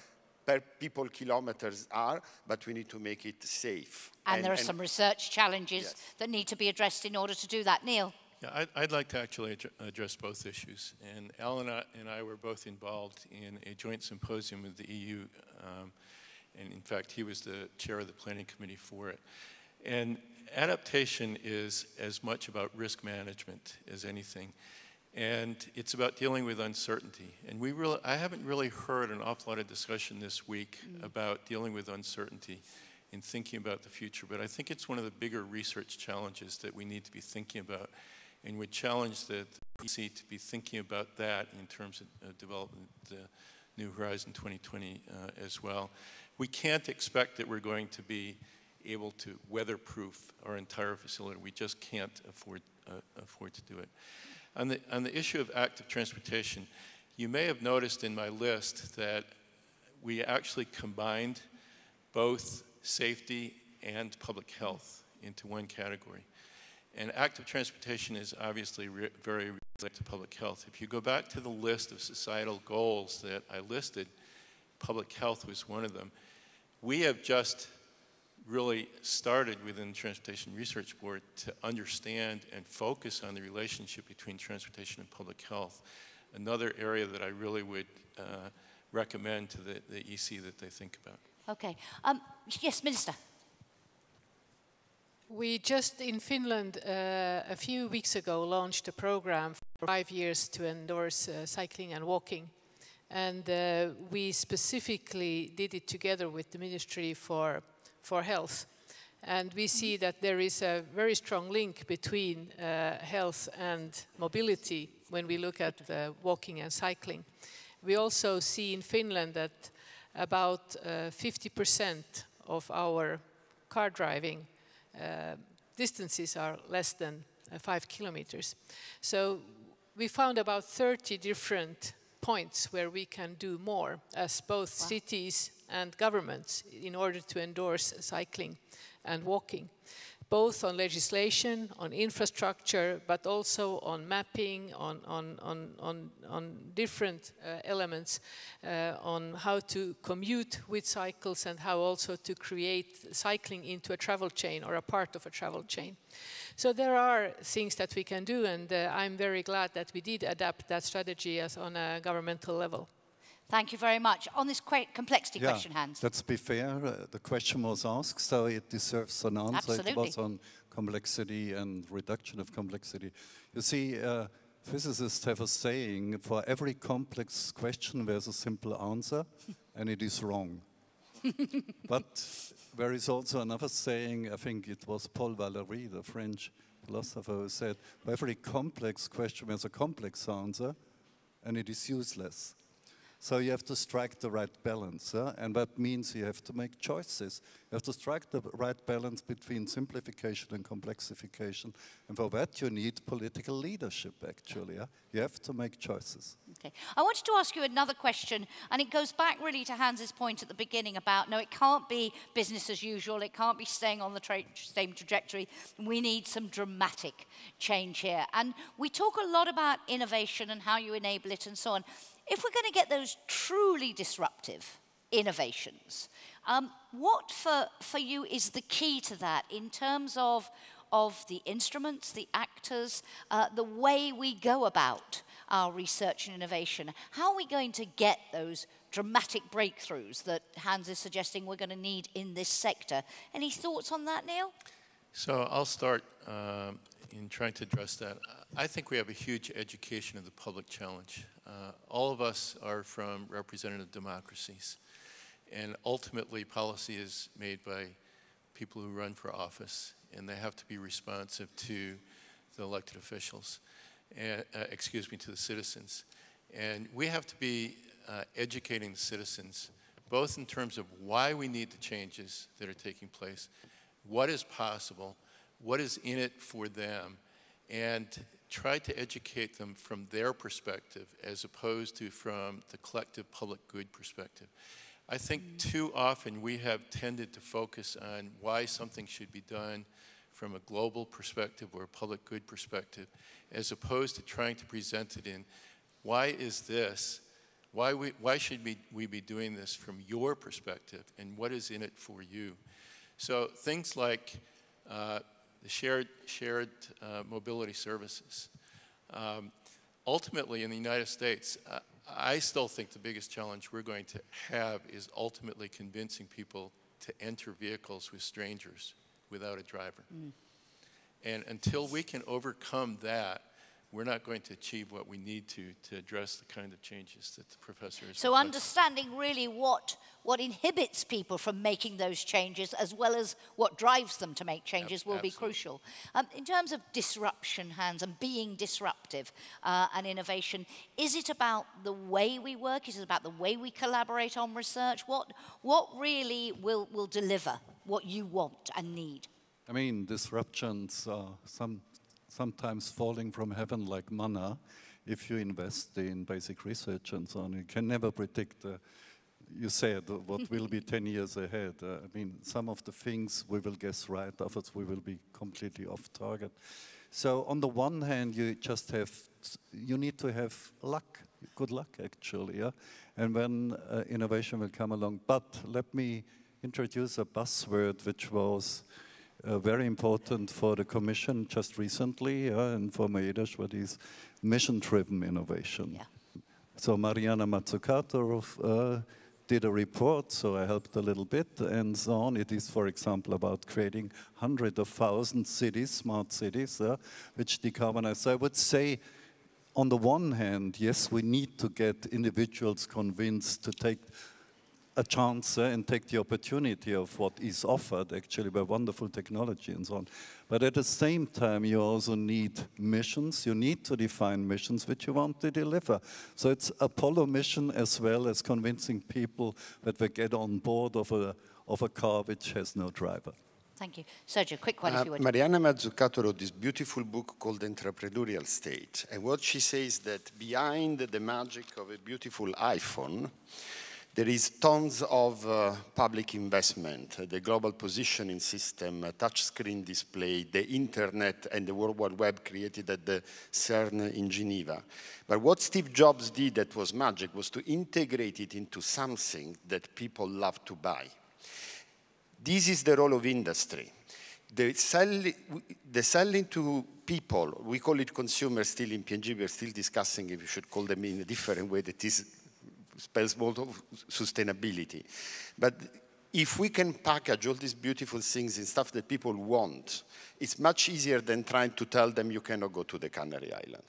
per people kilometers are, but we need to make it safe. And there are some research challenges that need to be addressed in order to do that. Neil? Yeah, I'd like to actually address both issues. And Alan and I were both involved in a joint symposium with the EU. And in fact, he was the chair of the planning committee for it. And adaptation is as much about risk management as anything. And it's about dealing with uncertainty. And I haven't really heard an awful lot of discussion this week about dealing with uncertainty and thinking about the future. But I think it's one of the bigger research challenges that we need to be thinking about, and would challenge the EC to be thinking about that in terms of developing the New Horizon 2020 as well. We can't expect that we're going to be able to weatherproof our entire facility. We just can't afford to do it. On the issue of active transportation, you may have noticed in my list that we actually combined both safety and public health into one category. And active transportation is obviously very related to public health. If you go back to the list of societal goals that I listed, public health was one of them. We have just really started within the Transportation Research Board to understand and focus on the relationship between transportation and public health. Another area that I really would recommend to the EC that they think about. Okay. Yes, Minister. We just in Finland a few weeks ago launched a program for 5 years to endorse cycling and walking. And we specifically did it together with the Ministry for Health. And we see that there is a very strong link between health and mobility when we look at walking and cycling. We also see in Finland that about 50% of our car driving distances are less than 5 kilometers. So we found about 30 different points where we can do more as both cities and governments in order to endorse cycling and walking, both on legislation, on infrastructure, but also on mapping, on different elements, on how to commute with cycles and how also to create cycling into a travel chain or a part of a travel chain. So there are things that we can do, and I'm very glad that we did adapt that strategy as on a governmental level. Thank you very much. On this complexity question, Hans. Let's be fair, the question was asked, so it deserves an answer. Absolutely. It was on complexity and reduction of complexity. You see, physicists have a saying, for every complex question there's a simple answer, and it is wrong. But there is also another saying, I think it was Paul Valéry, the French philosopher, who said, for every complex question there's a complex answer, and it is useless. So you have to strike the right balance, and that means you have to make choices. You have to strike the right balance between simplification and complexification, and for that you need political leadership, actually. You have to make choices. Okay. I wanted to ask you another question, and it goes back really to Hans's point at the beginning about, no, it can't be business as usual, it can't be staying on the same trajectory. We need some dramatic change here. And we talk a lot about innovation and how you enable it and so on. If we're going to get those truly disruptive innovations, what for you is the key to that in terms of the instruments, the actors, the way we go about our research and innovation? How are we going to get those dramatic breakthroughs that Hans is suggesting we're going to need in this sector? Any thoughts on that, Neil? So I'll start in trying to address that. I think we have a huge education of the public challenge. All of us are from representative democracies, and ultimately policy is made by people who run for office, and they have to be responsive to the elected officials, and, to the citizens. And we have to be educating the citizens, both in terms of why we need the changes that are taking place, what is possible, what is in it for them, and try to educate them from their perspective as opposed to from the collective public good perspective. I think too often we have tended to focus on why something should be done from a global perspective or a public good perspective, as opposed to trying to present it in why is this, why should we be doing this from your perspective, and what is in it for you? So things like the shared mobility services. Ultimately, in the United States, I still think the biggest challenge we're going to have is ultimately convincing people to enter vehicles with strangers without a driver. And until we can overcome that, we're not going to achieve what we need to address the kind of changes that the professor is So understanding really what inhibits people from making those changes as well as what drives them to make changes will be crucial. In terms of disruption, Hans, and being disruptive and innovation, is it about the way we work? Is it about the way we collaborate on research? What really will deliver what you want and need? I mean, disruptions are sometimes falling from heaven like manna if you invest in basic research and so on. You can never predict, you said, what will be 10 years ahead. I mean, some of the things we will guess right, others we will be completely off target. So on the one hand, you need to have luck, good luck actually, yeah? And then innovation will come along. But let me introduce a buzzword which was very important for the Commission just recently, and for Maeders, what is mission-driven innovation. Yeah. So Mariana Mazzucato did a report, so I helped a little bit, and so on. It is, for example, about creating hundreds of thousands cities, smart cities, which decarbonize. So I would say, on the one hand, yes, we need to get individuals convinced to take a chance and take the opportunity of what is offered actually by wonderful technology and so on. But at the same time, you also need missions. You need to define missions which you want to deliver. So it's Apollo mission as well as convincing people that they get on board of a car which has no driver. Thank you. Sergio, quick one if you would. Mariana Mazzucato wrote this beautiful book called Entrepreneurial State. And what she says that behind the magic of a beautiful iPhone, there is tons of public investment, the global positioning system, touchscreen display, the internet and the World Wide Web created at the CERN in Geneva. But what Steve Jobs did that was magic was to integrate it into something that people love to buy. This is the role of industry. The selling to people, we call it consumers still in P&G, we're still discussing if we should call them in a different way that spells more of sustainability. But if we can package all these beautiful things in stuff that people want, it's much easier than trying to tell them you cannot go to the Canary Island.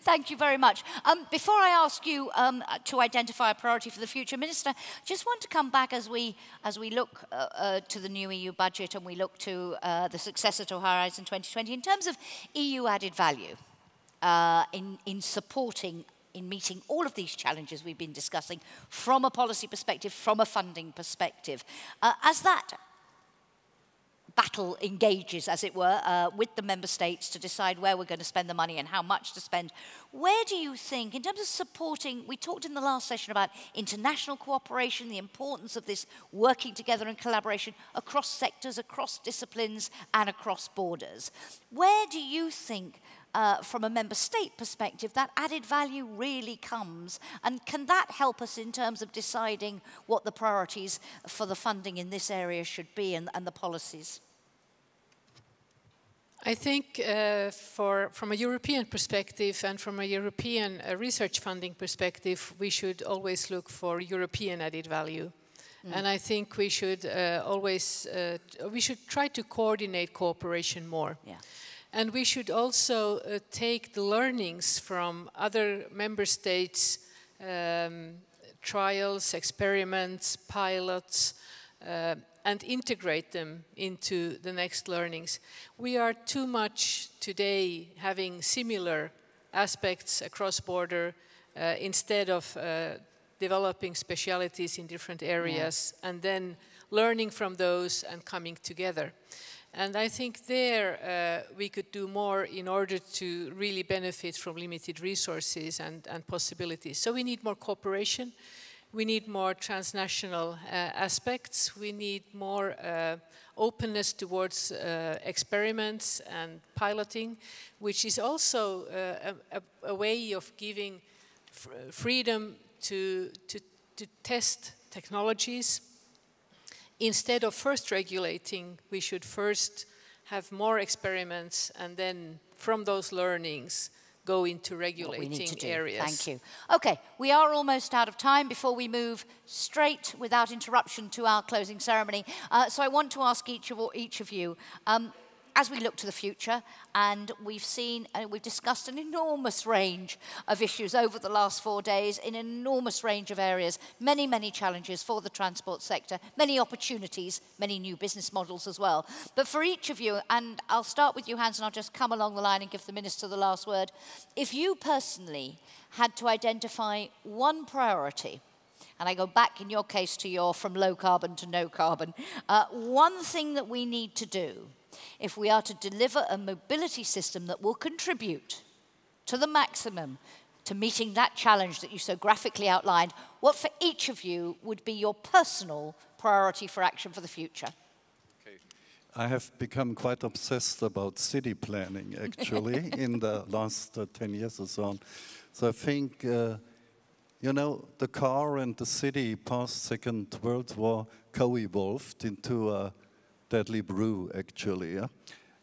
Thank you very much. Before I ask you to identify a priority for the future, Minister, I just want to come back as we look to the new EU budget and we look to the successor to Horizon 2020 in terms of EU added value in supporting, in meeting all of these challenges we've been discussing from a policy perspective, from a funding perspective. As that battle engages, as it were, with the member states to decide where we're going to spend the money and how much to spend, where do you think, in terms of supporting, we talked in the last session about international cooperation, the importance of this working together and collaboration across sectors, across disciplines, and across borders. Where do you think, from a member state perspective, that added value really comes? And can that help us in terms of deciding what the priorities for the funding in this area should be and the policies? I think from a European perspective and from a European research funding perspective, we should always look for European added value. And I think we should we should try to coordinate cooperation more. Yeah. And we should also take the learnings from other member states, trials, experiments, pilots, and integrate them into the next learnings. We are too much today having similar aspects across border instead of developing specialities in different areas and then learning from those and coming together. And I think there we could do more in order to really benefit from limited resources and possibilities. So we need more cooperation. We need more transnational aspects. We need more openness towards experiments and piloting, which is also a way of giving freedom to test technologies. Instead of first regulating, we should first have more experiments and then from those learnings go into regulating areas. Thank you. Okay, we are almost out of time before we move straight without interruption to our closing ceremony. So I want to ask each of you, as we look to the future, and we've discussed an enormous range of issues over the last 4 days in an enormous range of areas, many, many challenges for the transport sector, many opportunities, many new business models as well. But for each of you, and I'll start with you, Hans, and I'll just come along the line and give the Minister the last word. If you personally had to identify one priority, and I go back in your case to your from low carbon to no carbon, one thing that we need to do if we are to deliver a mobility system that will contribute to the maximum to meeting that challenge that you so graphically outlined, what for each of you would be your personal priority for action for the future? Okay. I have become quite obsessed about city planning, actually, in the last 10 years or so. So I think, you know, the car and the city past Second World War co-evolved into a deadly brew, actually, yeah?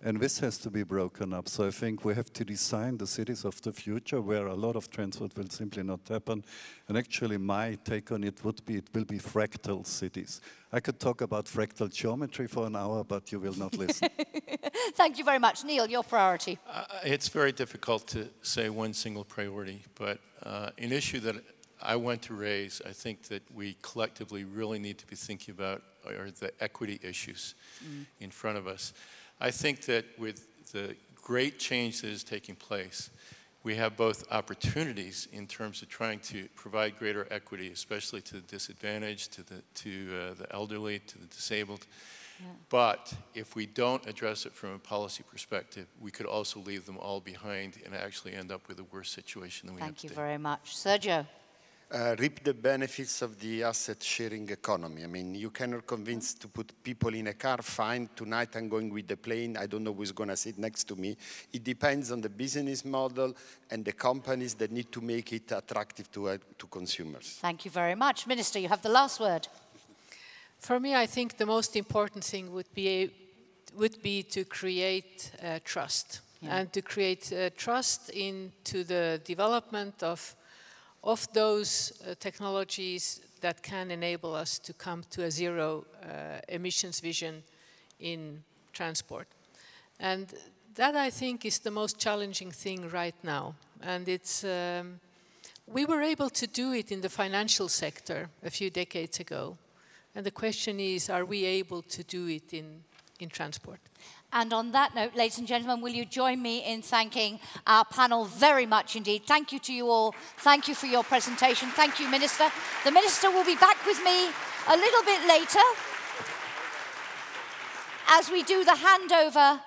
And this has to be broken up. So I think we have to design the cities of the future where a lot of transport will simply not happen. And actually my take on it would be, it will be fractal cities. I could talk about fractal geometry for an hour, but you will not listen. Thank you very much. Neil, your priority. It's very difficult to say one single priority, but an issue that I want to raise, I think that we collectively really need to be thinking about are the equity issues in front of us. I think that with the great change that is taking place, we have both opportunities in terms of trying to provide greater equity, especially to the disadvantaged, to the elderly, to the disabled. Yeah. But if we don't address it from a policy perspective, we could also leave them all behind and actually end up with a worse situation than we have today. Thank you very much. Sergio? Reap the benefits of the asset sharing economy. I mean, you cannot convince to put people in a car, fine, tonight I'm going with the plane, I don't know who's going to sit next to me. It depends on the business model and the companies that need to make it attractive to consumers. Thank you very much. Minister, you have the last word. For me, I think the most important thing would be to create trust, and to create trust into the development of those technologies that can enable us to come to a zero emissions vision in transport. And that, I think, is the most challenging thing right now. And it's, we were able to do it in the financial sector a few decades ago. And the question is, are we able to do it in transport? And on that note, ladies and gentlemen, will you join me in thanking our panel very much indeed. Thank you to you all. Thank you for your presentation. Thank you, Minister. The Minister will be back with me a little bit later as we do the handover,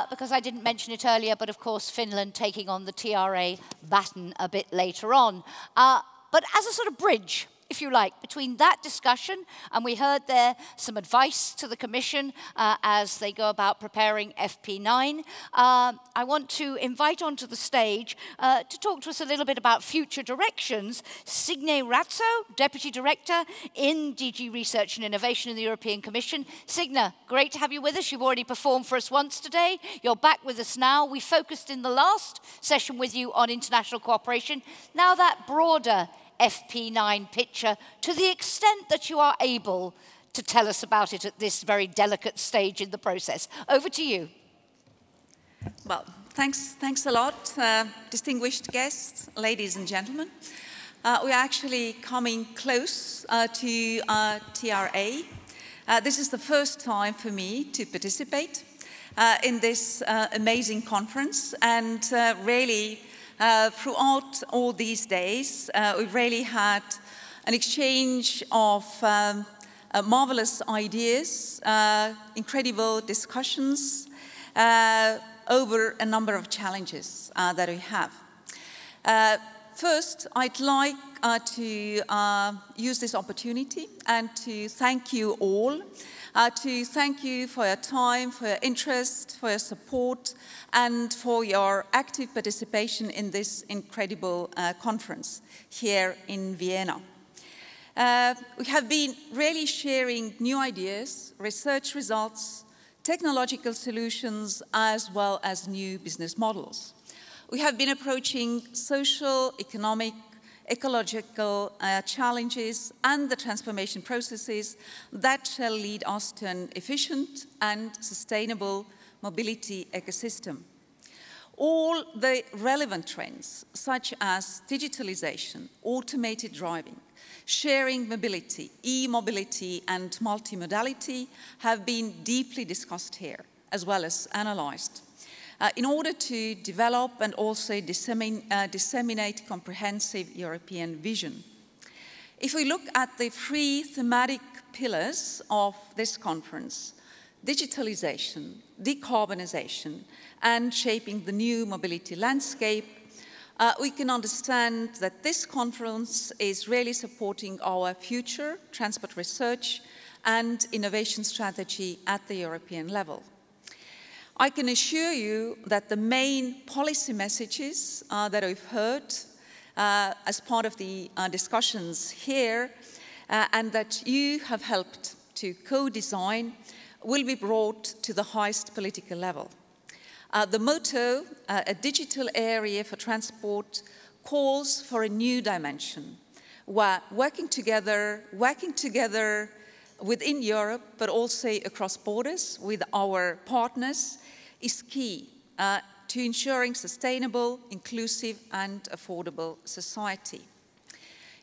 because I didn't mention it earlier, but of course Finland taking on the TRA baton a bit later on. But as a sort of bridge, if you like, between that discussion, and we heard there some advice to the Commission as they go about preparing FP9. I want to invite onto the stage to talk to us a little bit about future directions, Signe Ratso, Deputy Director in DG Research and Innovation in the European Commission. Signe, great to have you with us. You've already performed for us once today. You're back with us now. We focused in the last session with you on international cooperation. Now that broader FP9 picture, to the extent that you are able to tell us about it at this very delicate stage in the process. Over to you. Well, thanks a lot, distinguished guests, ladies and gentlemen. We are actually coming close to TRA. This is the first time for me to participate in this amazing conference, and really throughout all these days, we've really had an exchange of marvelous ideas, incredible discussions over a number of challenges that we have. First, I'd like to use this opportunity and to thank you all, to thank you for your time, for your interest, for your support, and for your active participation in this incredible conference here in Vienna. We have been really sharing new ideas, research results, technological solutions, as well as new business models. We have been approaching social, economic, ecological challenges and the transformation processes that shall lead us to an efficient and sustainable mobility ecosystem. All the relevant trends, such as digitalisation, automated driving, sharing mobility, e-mobility and multimodality, have been deeply discussed here, as well as analysed, in order to develop and also disseminate comprehensive European vision. If we look at the three thematic pillars of this conference, digitalisation, decarbonisation, and shaping the new mobility landscape, we can understand that this conference is really supporting our future transport research and innovation strategy at the European level. I can assure you that the main policy messages that we've heard as part of the discussions here and that you have helped to co-design will be brought to the highest political level. The motto, a digital area for transport, calls for a new dimension, where working together within Europe, but also across borders with our partners, is key to ensuring sustainable, inclusive and affordable society.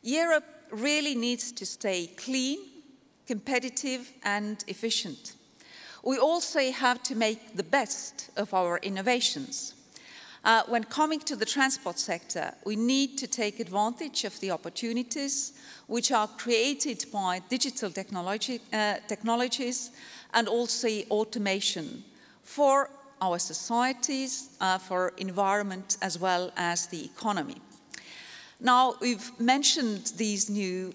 Europe really needs to stay clean, competitive, and efficient. We also have to make the best of our innovations. When coming to the transport sector, we need to take advantage of the opportunities which are created by digital technologies and also automation for our societies, for environment, as well as the economy. Now, we've mentioned these new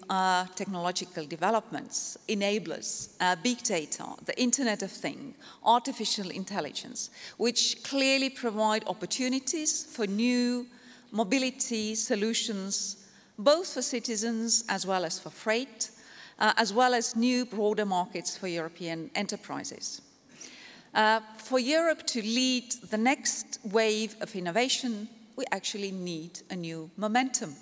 technological developments, enablers, big data, the Internet of Things, artificial intelligence, which clearly provide opportunities for new mobility solutions, both for citizens as well as for freight, as well as new broader markets for European enterprises. For Europe to lead the next wave of innovation, we actually need a new momentum.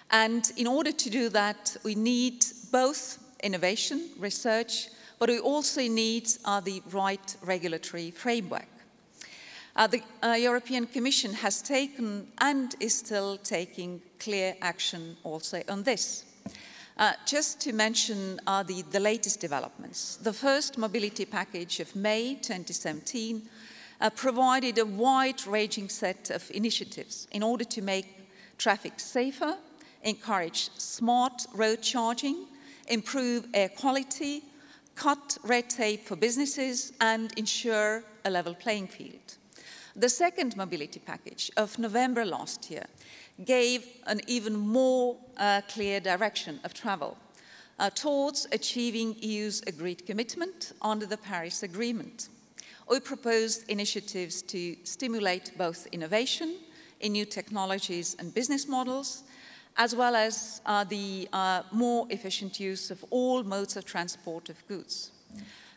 And in order to do that, we need both innovation, research, but we also need the right regulatory framework. The European Commission has taken and is still taking clear action also on this. Just to mention the latest developments, the first mobility package of May 2017 provided a wide-ranging set of initiatives in order to make traffic safer, encourage smart road charging, improve air quality, cut red tape for businesses, and ensure a level playing field. The second mobility package of November last year gave an even more clear direction of travel towards achieving EU's agreed commitment under the Paris Agreement. We proposed initiatives to stimulate both innovation in new technologies and business models, as well as the more efficient use of all modes of transport of goods.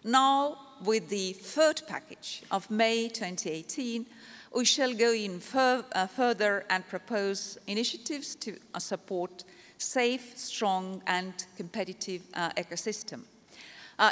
Now, with the third package of May 2018, we shall go in further and propose initiatives to support safe, strong, and competitive ecosystem.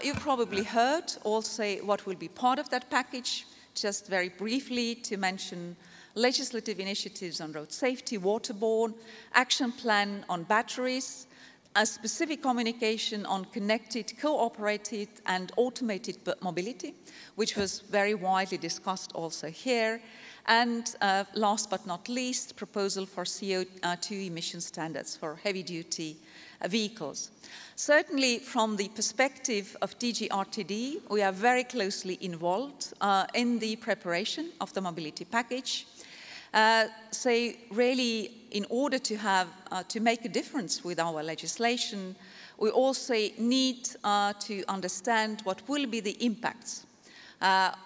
You've probably heard also what will be part of that package. Just very briefly to mention legislative initiatives on road safety, waterborne, action plan on batteries, a specific communication on connected, cooperated, and automated mobility, which was very widely discussed also here, and last but not least, proposal for CO2 emission standards for heavy-duty vehicles. Certainly, from the perspective of DG RTD, we are very closely involved in the preparation of the mobility package. So really, in order to have to make a difference with our legislation, we also need to understand what will be the impacts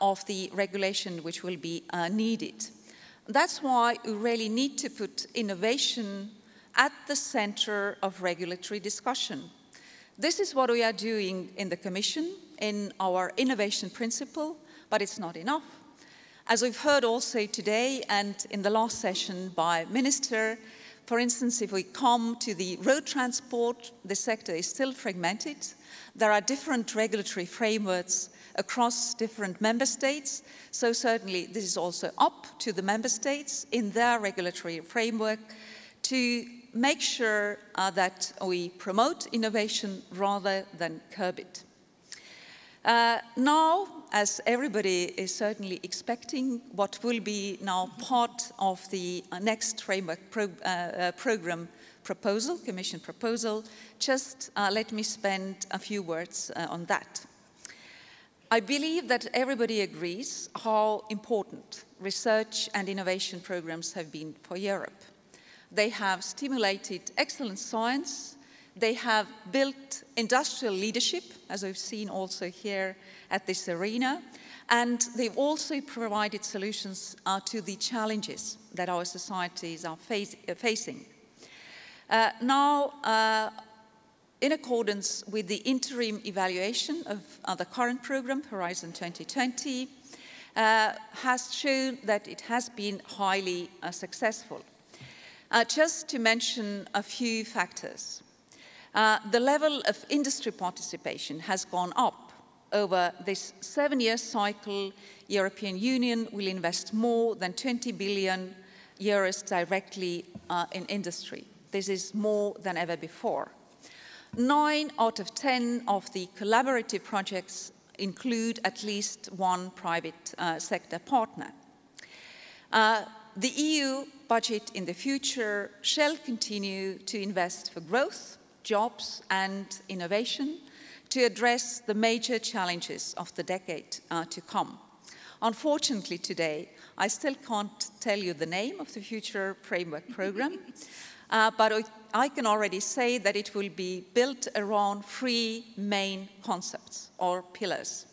of the regulation which will be needed. That's why we really need to put innovation at the center of regulatory discussion. This is what we are doing in the Commission in our innovation principle, but it's not enough. As we've heard also today and in the last session by Minister, for instance, if we come to the road transport, the sector is still fragmented. There are different regulatory frameworks across different member states. So certainly this is also up to the member states in their regulatory framework to make sure that we promote innovation rather than curb it. Now, as everybody is certainly expecting, what will be now part of the next framework program proposal, Commission proposal, just let me spend a few words on that. I believe that everybody agrees how important research and innovation programs have been for Europe. They have stimulated excellent science. They have built industrial leadership, as we've seen also here at this arena, and they've also provided solutions to the challenges that our societies are facing. Now, in accordance with the interim evaluation of the current program, Horizon 2020, has shown that it has been highly successful. Just to mention a few factors. The level of industry participation has gone up. Over this 7-year cycle, European Union will invest more than 20 billion euros directly in industry. This is more than ever before. 9 out of 10 of the collaborative projects include at least one private sector partner. The EU budget in the future shall continue to invest for growth, jobs and innovation to address the major challenges of the decade to come. Unfortunately today, I still can't tell you the name of the future framework program, but I can already say that it will be built around 3 main concepts or pillars.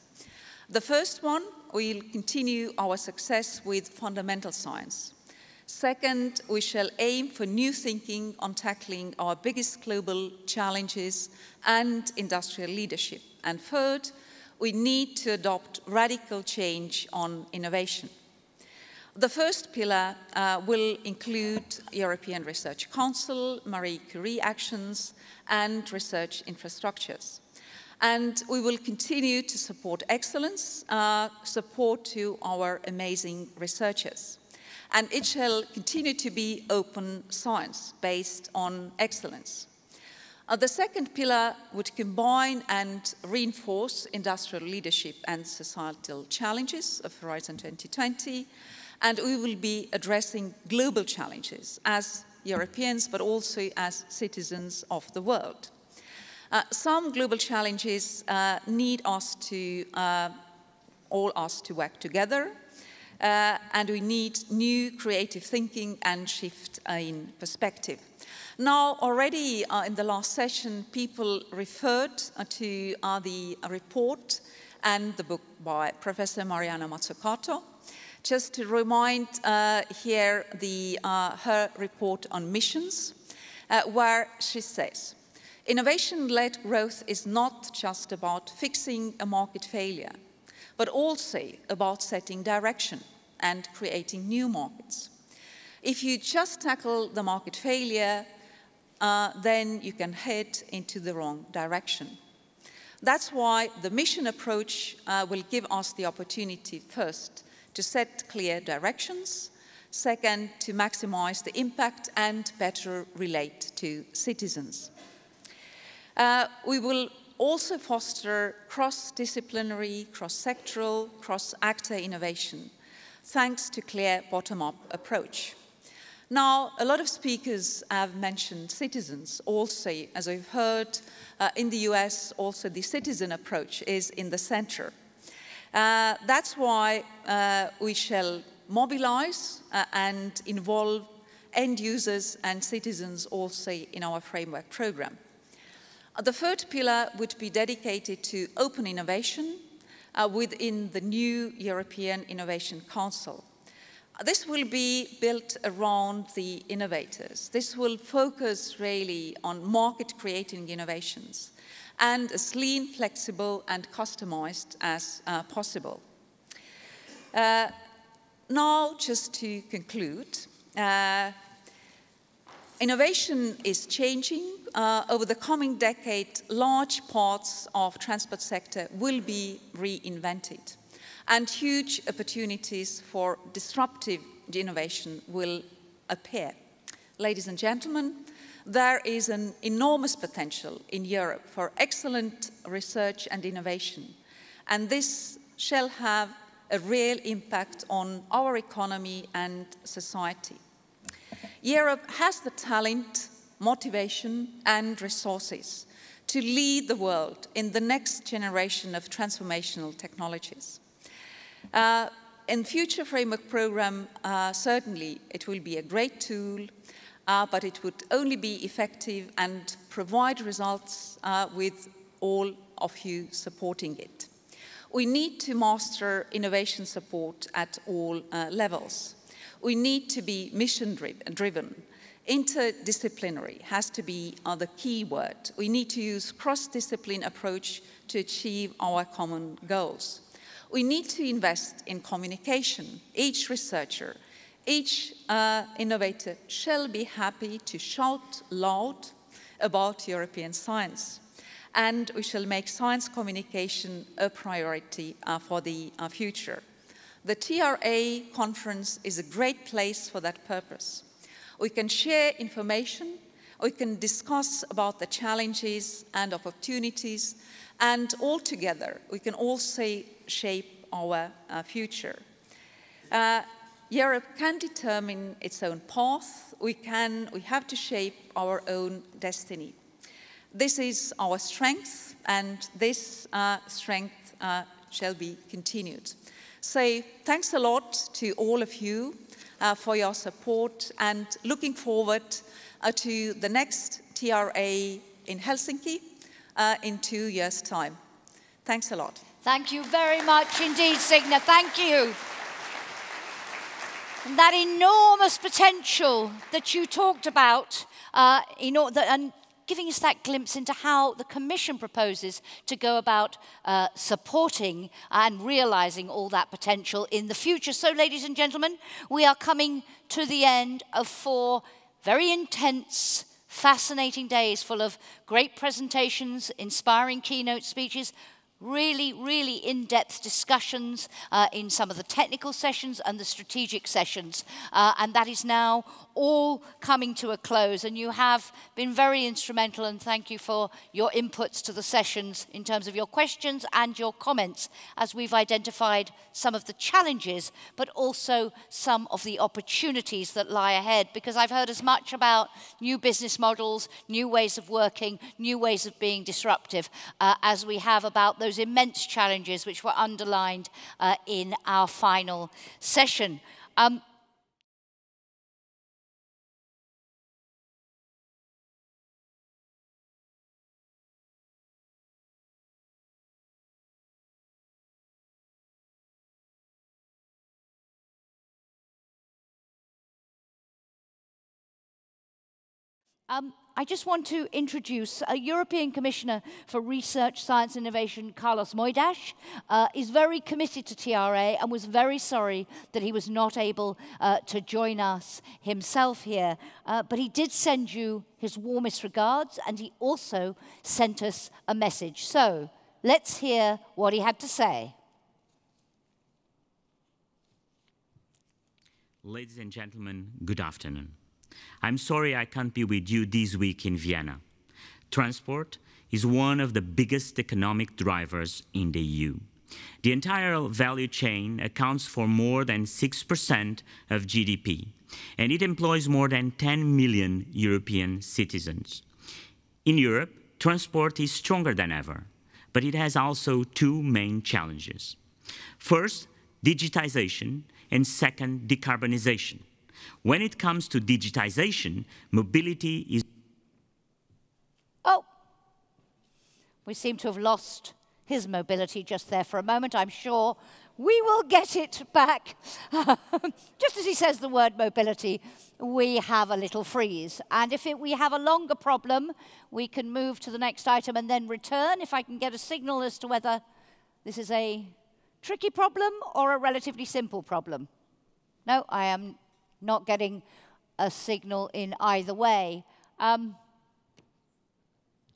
The first one, we'll continue our success with fundamental science. Second, we shall aim for new thinking on tackling our biggest global challenges and industrial leadership. And third, we need to adopt radical change on innovation. The first pillar will include European Research Council, Marie Curie actions, and research infrastructures. And we will continue to support excellence, support to our amazing researchers. And it shall continue to be open science based on excellence. The second pillar would combine and reinforce industrial leadership and societal challenges of Horizon 2020, and we will be addressing global challenges as Europeans, but also as citizens of the world. Some global challenges need us to, all us to work together, and we need new creative thinking and shift in perspective. Now, already in the last session, people referred to the report and the book by Professor Mariana Mazzucato. Just to remind here her report on missions, where she says, innovation-led growth is not just about fixing a market failure, but also about setting direction and creating new markets. If you just tackle the market failure, then you can head into the wrong direction. That's why the mission approach will give us the opportunity first to set clear directions, second, to maximize the impact and better relate to citizens. We will also foster cross-disciplinary, cross-sectoral, cross-actor innovation, thanks to clear bottom-up approach. Now, a lot of speakers have mentioned citizens. Also, as we've heard, in the US, also the citizen approach is in the center. That's why we shall mobilize and involve end users and citizens also in our framework program. The third pillar would be dedicated to open innovation within the new European Innovation Council. This will be built around the innovators. This will focus really on market-creating innovations and as lean, flexible, and customized as possible. Now, just to conclude, innovation is changing. Over the coming decade, large parts of the transport sector will be reinvented, and huge opportunities for disruptive innovation will appear. Ladies and gentlemen, there is an enormous potential in Europe for excellent research and innovation, and this shall have a real impact on our economy and society. Europe has the talent, motivation, and resources to lead the world in the next generation of transformational technologies. In future framework program, certainly it will be a great tool, but it would only be effective and provide results with all of you supporting it. We need to master innovation support at all levels. We need to be mission-driven. Interdisciplinary has to be the key word. We need to use cross-discipline approach to achieve our common goals. We need to invest in communication. Each researcher, each innovator shall be happy to shout loud about European science. And we shall make science communication a priority for the future. The TRA conference is a great place for that purpose. We can share information, We can discuss about the challenges and opportunities, and all together we can also shape our future. Europe can determine its own path. We have to shape our own destiny. This is our strength, and this strength shall be continued. So thanks a lot to all of you for your support, and looking forward to the next TRA in Helsinki in 2 years' time. Thanks a lot. Thank you very much indeed, Signe. Thank you. And that enormous potential that you talked about, and giving us that glimpse into how the Commission proposes to go about supporting and realizing all that potential in the future. So, ladies and gentlemen, we are coming to the end of 4 very intense, fascinating days full of great presentations, inspiring keynote speeches, really, really in-depth discussions in some of the technical sessions and the strategic sessions. And that is now all coming to a close. And you have been very instrumental, and thank you for your inputs to the sessions in terms of your questions and your comments, as we've identified some of the challenges, but also some of the opportunities that lie ahead. Because I've heard as much about new business models, new ways of working, new ways of being disruptive, as we have about those immense challenges which were underlined in our final session. I just want to introduce a European Commissioner for Research, Science and Innovation, Carlos Moedas, is very committed to TRA and was very sorry that he was not able to join us himself here. But he did send you his warmest regards, and he also sent us a message. So let's hear what he had to say. Ladies and gentlemen, good afternoon. I'm sorry I can't be with you this week in Vienna. Transport is one of the biggest economic drivers in the EU. The entire value chain accounts for more than 6% of GDP, and it employs more than 10 million European citizens. In Europe, transport is stronger than ever, but it has also 2 main challenges. First, digitization, and second, decarbonization. When it comes to digitization, mobility is... Oh, we seem to have lost his mobility just there for a moment. I'm sure we will get it back. Just as he says the word mobility, we have a little freeze. And if we have a longer problem, we can move to the next item and then return, if I can get a signal as to whether this is a tricky problem or a relatively simple problem. No, I am not getting a signal in either way.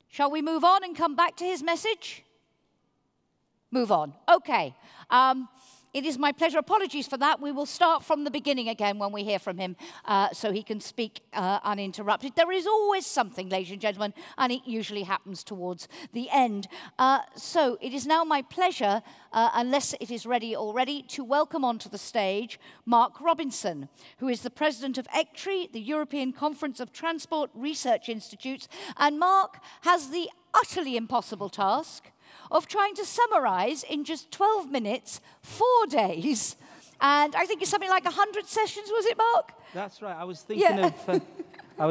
Shall we move on and come back to his message? Move on. Okay. It is my pleasure. Apologies for that. We will start from the beginning again when we hear from him, so he can speak uninterrupted. There is always something, ladies and gentlemen, and it usually happens towards the end. So it is now my pleasure, unless it is ready already, to welcome onto the stage Mark Robinson, who is the president of ECTRI, the European Conference of Transport Research Institutes. And Mark has the utterly impossible task of trying to summarize in just 12 minutes 4 days. And I think it's something like 100 sessions, was it, Mark? That's right. I was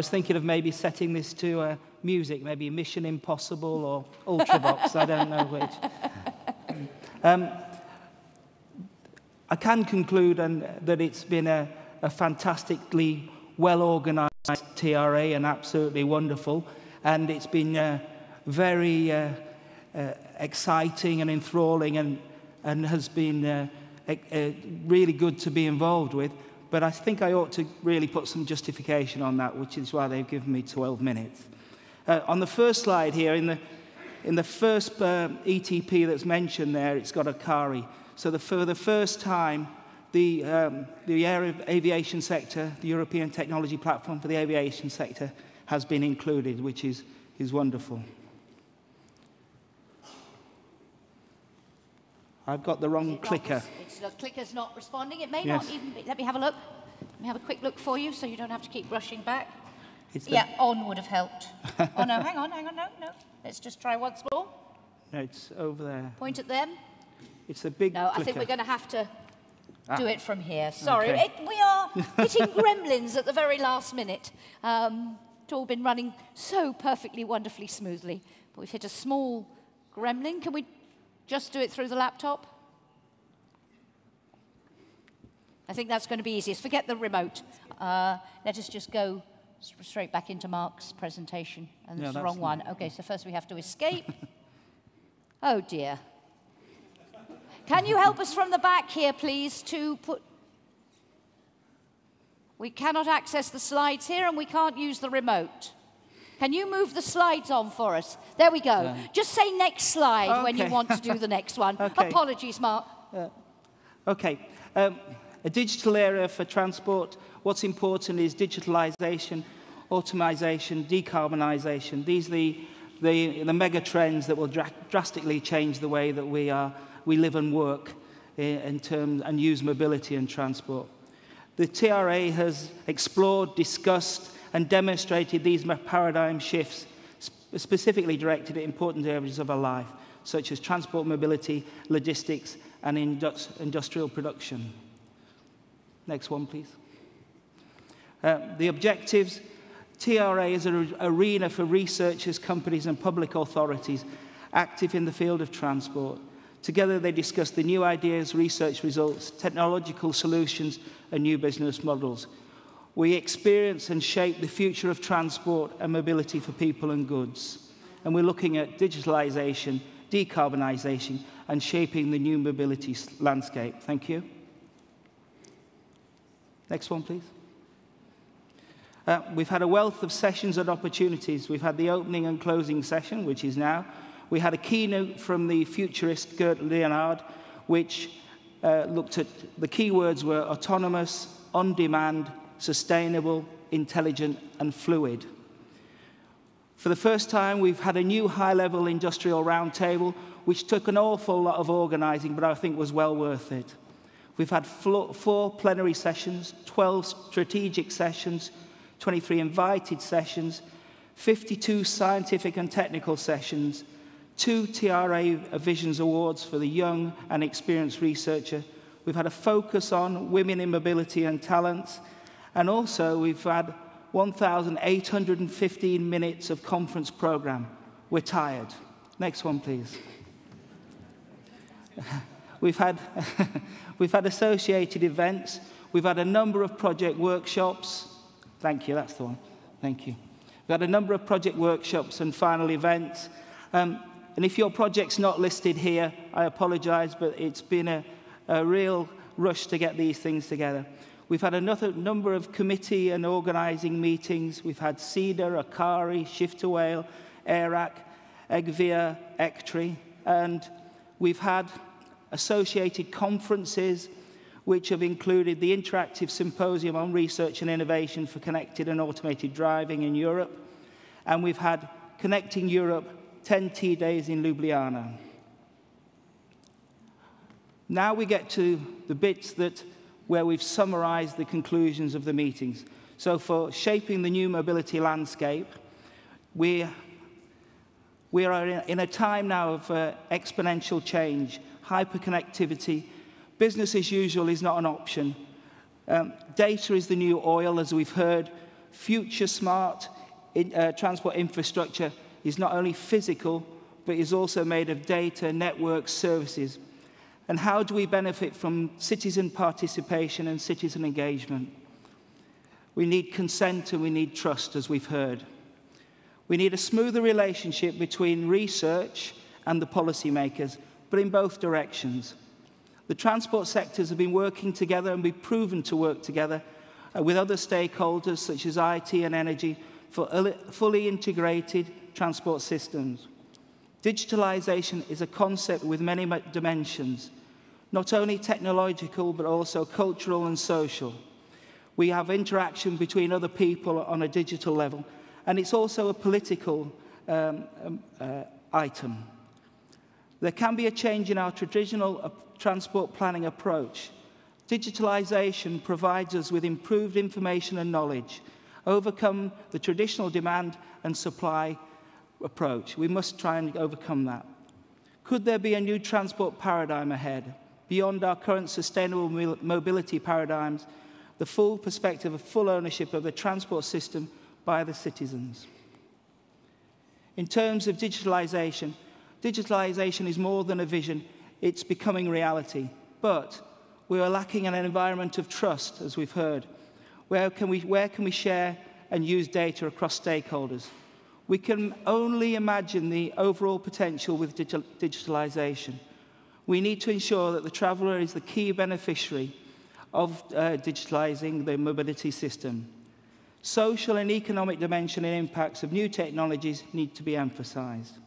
thinking of maybe setting this to music, maybe Mission Impossible or Ultravox. I don't know which. I can conclude that it's been a fantastically well-organized TRA and absolutely wonderful. And it's been very exciting and enthralling, and has been really good to be involved with. But I think I ought to really put some justification on that, which is why they've given me 12 minutes. On the first slide here, in the first ETP that's mentioned there, it's got a CARI. So for the first time, the aviation sector, the European Technology Platform for the Aviation Sector, has been included, which is wonderful. I've got the wrong clicker. The clicker's not responding. It may not even be. Let me have a look. Let me have a quick look for you so you don't have to keep rushing back. Yeah, on would have helped. Oh, no, hang on, no. Let's just try once more. No, it's over there. Point at them. It's a big clicker. I think we're going to have to do it from here. Sorry, okay. We are hitting gremlins at the very last minute. It's all been running so perfectly, wonderfully smoothly. But we've hit a small gremlin. Can we just do it through the laptop? I think that's going to be easiest. Forget the remote. Let us just go straight back into Mark's presentation. And it's the wrong one. Okay, so first we have to escape. Oh, dear. Can you help us from the back here, please, to put... We cannot access the slides here, and we can't use the remote. Can you move the slides on for us? There we go. Yeah. Just say next slide when you want to do the next one. Okay. Apologies, Mark. Okay. A digital era for transport. What's important is digitalisation, automisation, decarbonisation. These are the mega trends that will drastically change the way that we live and work in terms and use mobility and transport. The TRA has explored, discussed and demonstrated these paradigm shifts, specifically directed at important areas of our life, such as transport, mobility, logistics and industrial production. Next one, please. The objectives. TRA is an arena for researchers, companies and public authorities active in the field of transport. Together they discuss the new ideas, research results, technological solutions and new business models. We experience and shape the future of transport and mobility for people and goods. And we're looking at digitalisation, decarbonisation and shaping the new mobility landscape. Thank you. Next one, please. We've had a wealth of sessions and opportunities. We've had the opening and closing session, which is now. We had a keynote from the futurist Gert Leonhard, which looked at the keywords were autonomous, on-demand, sustainable, intelligent, and fluid. For the first time, we've had a new high-level industrial roundtable, which took an awful lot of organising, but I think was well worth it. We've had 4 plenary sessions, 12 strategic sessions, 23 invited sessions, 52 scientific and technical sessions, 2 TRA Visions Awards for the young and experienced researcher. We've had a focus on women in mobility and talents, and also we've had 1,815 minutes of conference programme. We're tired. Next one, please. We've had associated events. We've had a number of project workshops. Thank you, that's the one. Thank you. We've had a number of project workshops and final events. And if your project's not listed here, I apologise, but it's been a real rush to get these things together. We've had another number of committee and organising meetings. We've had CEDA, Akari, Shift to Whale, AIRAC, EGVIA, ECTRI, and we've had associated conferences which have included the Interactive Symposium on Research and Innovation for Connected and Automated Driving in Europe, and we've had Connecting Europe 10T Days in Ljubljana. Now we get to the bits where we've summarised the conclusions of the meetings. So for shaping the new mobility landscape, we are in a time now of exponential change, hyperconnectivity. Business as usual is not an option. Data is the new oil, as we've heard. Future smart transport infrastructure is not only physical, but is also made of data, networks, services. And how do we benefit from citizen participation and citizen engagement? We need consent and we need trust, as we've heard. We need a smoother relationship between research and the policymakers, but in both directions. The transport sectors have been working together and been proven to work together with other stakeholders such as IT and energy for fully integrated transport systems. Digitalisation is a concept with many dimensions, not only technological but also cultural and social. We have interaction between other people on a digital level, And it's also a political item. There can be a change in our traditional transport planning approach. Digitalisation provides us with improved information and knowledge, overcome the traditional demand and supply approach. We must try and overcome that. Could there be a new transport paradigm ahead, beyond our current sustainable mobility paradigms, the full perspective of full ownership of the transport system by the citizens? In terms of digitalisation, digitalisation is more than a vision, it's becoming reality. But we are lacking an environment of trust, as we've heard. Where can we share and use data across stakeholders? We can only imagine the overall potential with digitalisation. We need to ensure that the traveller is the key beneficiary of digitalising the mobility system. Social and economic dimension and impacts of new technologies need to be emphasised.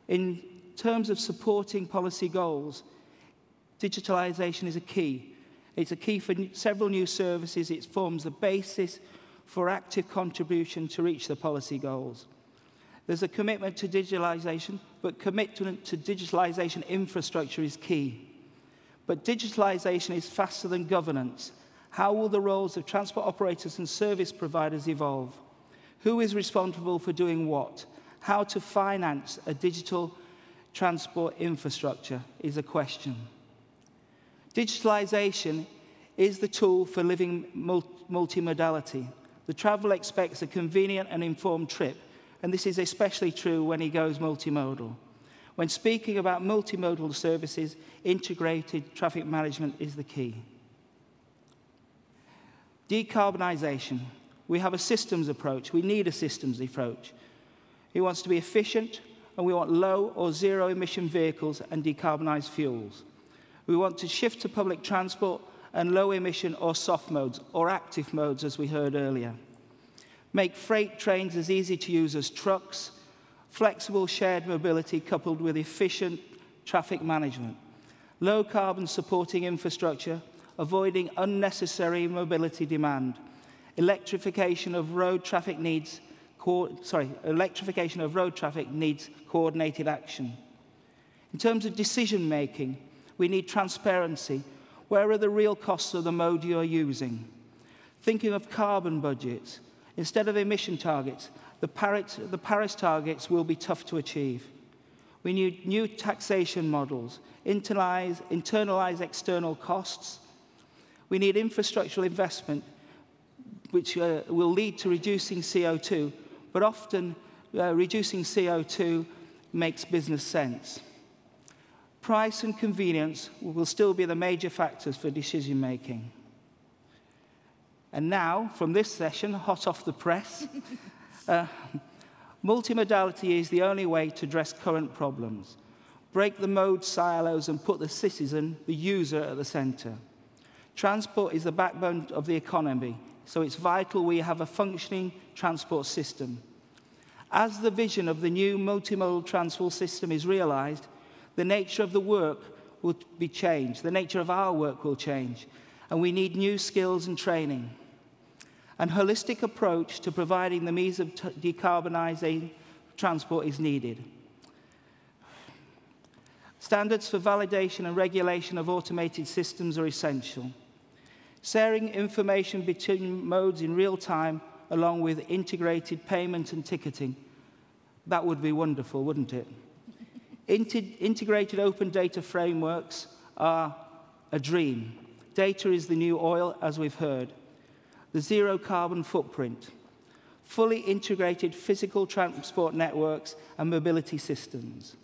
In terms of supporting policy goals, digitalisation is a key. It's a key for several new services. It forms the basis for active contribution to reach the policy goals. There's a commitment to digitalisation, but commitment to digitalisation infrastructure is key. But digitalisation is faster than governance. How will the roles of transport operators and service providers evolve? Who is responsible for doing what? How to finance a digital transport infrastructure is a question. Digitalisation is the tool for living multimodality. The traveller expects a convenient and informed trip, and this is especially true when he goes multimodal. When speaking about multimodal services, integrated traffic management is the key. Decarbonisation. We have a systems approach. We need a systems approach. It wants to be efficient, and we want low or zero emission vehicles and decarbonised fuels. We want to shift to public transport and low emission or soft modes, or active modes, as we heard earlier. Make freight trains as easy to use as trucks, flexible shared mobility coupled with efficient traffic management, low carbon supporting infrastructure, avoiding unnecessary mobility demand, electrification of road traffic needs coordinated action. In terms of decision making, we need transparency. Where are the real costs of the mode you are using? Thinking of carbon budgets. Instead of emission targets, the Paris targets will be tough to achieve. We need new taxation models, internalize external costs. We need infrastructural investment, which will lead to reducing CO2, but often reducing CO2 makes business sense. Price and convenience will still be the major factors for decision making. And now, from this session, hot off the press, multimodality is the only way to address current problems. Break the mode silos and put the citizen, the user, at the centre. Transport is the backbone of the economy, so it's vital we have a functioning transport system. As the vision of the new multimodal transport system is realised, the nature of the work will be changed. The nature of our work will change, and we need new skills and training. A holistic approach to providing the means of decarbonising transport is needed. Standards for validation and regulation of automated systems are essential. Sharing information between modes in real time, along with integrated payment and ticketing, that would be wonderful, wouldn't it? Integrated open data frameworks are a dream. Data is the new oil, as we've heard. The zero carbon footprint, fully integrated physical transport networks and mobility systems.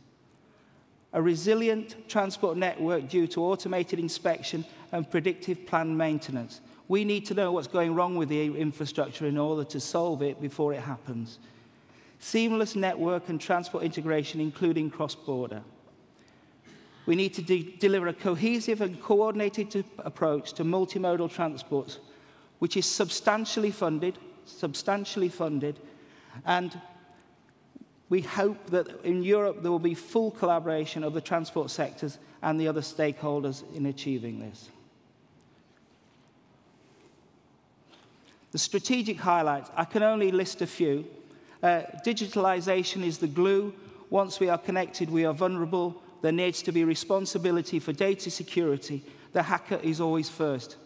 A resilient transport network due to automated inspection and predictive planned maintenance. We need to know what's going wrong with the infrastructure in order to solve it before it happens. Seamless network and transport integration, including cross-border. We need to deliver a cohesive and coordinated approach to multimodal transport, which is substantially funded, and we hope that in Europe there will be full collaboration of the transport sectors and the other stakeholders in achieving this. The strategic highlights, I can only list a few. Digitalisation is the glue. Once we are connected, we are vulnerable. There needs to be responsibility for data security. The hacker is always first.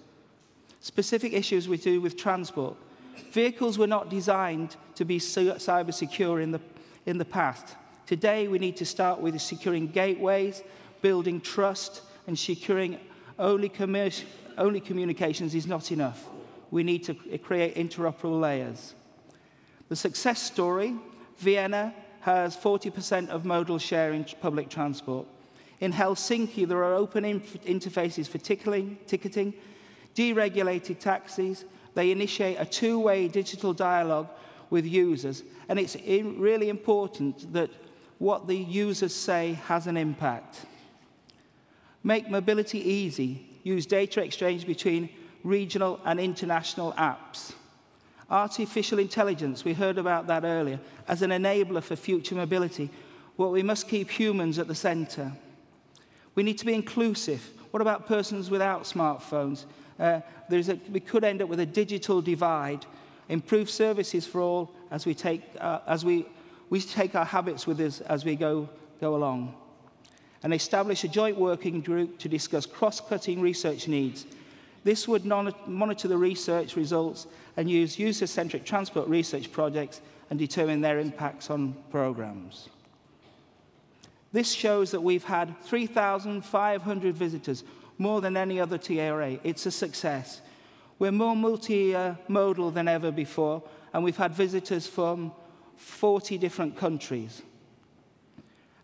Specific issues we do with transport. Vehicles were not designed to be cyber secure in the past. Today, we need to start with securing gateways, building trust, and securing only communications is not enough. We need to create interoperable layers. The success story, Vienna has 40% of modal share in public transport. In Helsinki, there are open interfaces for ticketing, deregulated taxis. They initiate a two-way digital dialogue with users, and it's really important that what the users say has an impact. Make mobility easy. Use data exchange between regional and international apps. Artificial intelligence, we heard about that earlier, as an enabler for future mobility. Well, we must keep humans at the center. We need to be inclusive. What about persons without smartphones? We could end up with a digital divide. Improve services for all as we take our habits with us as we go along. And establish a joint working group to discuss cross-cutting research needs. This would monitor the research results and use user-centric transport research projects and determine their impacts on programs. This shows that we've had 3,500 visitors, more than any other TRA. It's a success. We're more multimodal than ever before, and we've had visitors from 40 different countries.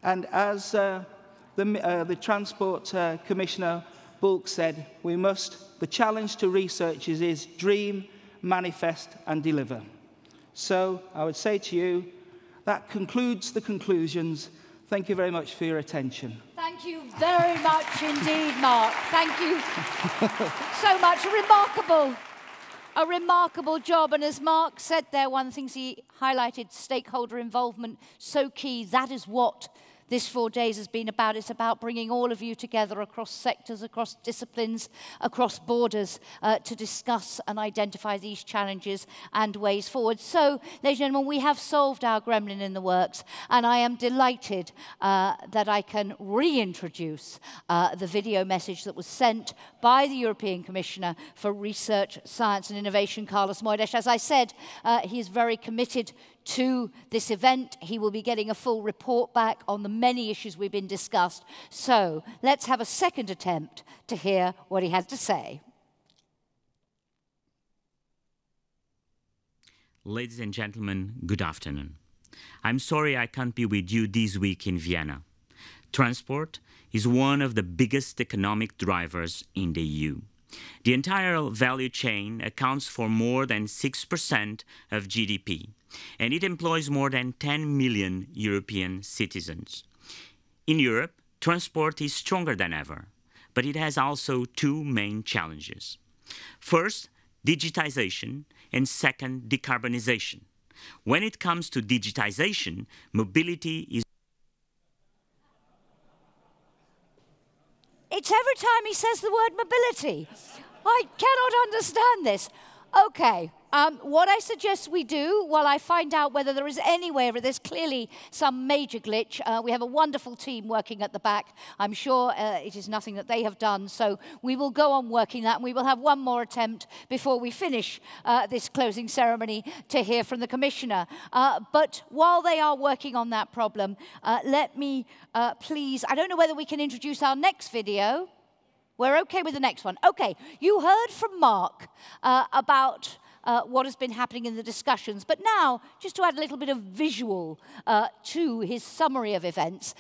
And as the Transport Commissioner Bulc said, the challenge to researchers is dream, manifest, and deliver. So I would say to you, that concludes the conclusions. Thank you very much for your attention. Thank you very much indeed, Mark. Thank you so much. A remarkable job. And as Mark said there, one of the things he highlighted, stakeholder involvement, so key. That is what this 4 days has been about. It's about bringing all of you together across sectors, across disciplines, across borders to discuss and identify these challenges and ways forward. So, ladies and gentlemen, we have solved our gremlin in the works, and I am delighted that I can reintroduce the video message that was sent by the European Commissioner for Research, Science and Innovation, Carlos Moedas. As I said, he is very committed to this event. He will be getting a full report back on the many issues we've been discussed. So let's have a second attempt to hear what he has to say. Ladies and gentlemen, good afternoon. I'm sorry I can't be with you this week in Vienna. Transport is one of the biggest economic drivers in the EU. The entire value chain accounts for more than 6% of GDP, and it employs more than 10 million European citizens. In Europe, transport is stronger than ever, but it has also two main challenges. First, digitization, and second, decarbonization. When it comes to digitization, mobility is... It's every time he says the word mobility. I cannot understand this. Okay, what I suggest we do, while I find out whether there is any way over this, clearly some major glitch. We have a wonderful team working at the back. I'm sure it is nothing that they have done, so we will go on working that, and we will have one more attempt before we finish this closing ceremony to hear from the Commissioner. But while they are working on that problem, let me please, I don't know whether we can introduce our next video. We're okay with the next one. Okay, you heard from Mark about what has been happening in the discussions, but now, just to add a little bit of visual to his summary of events,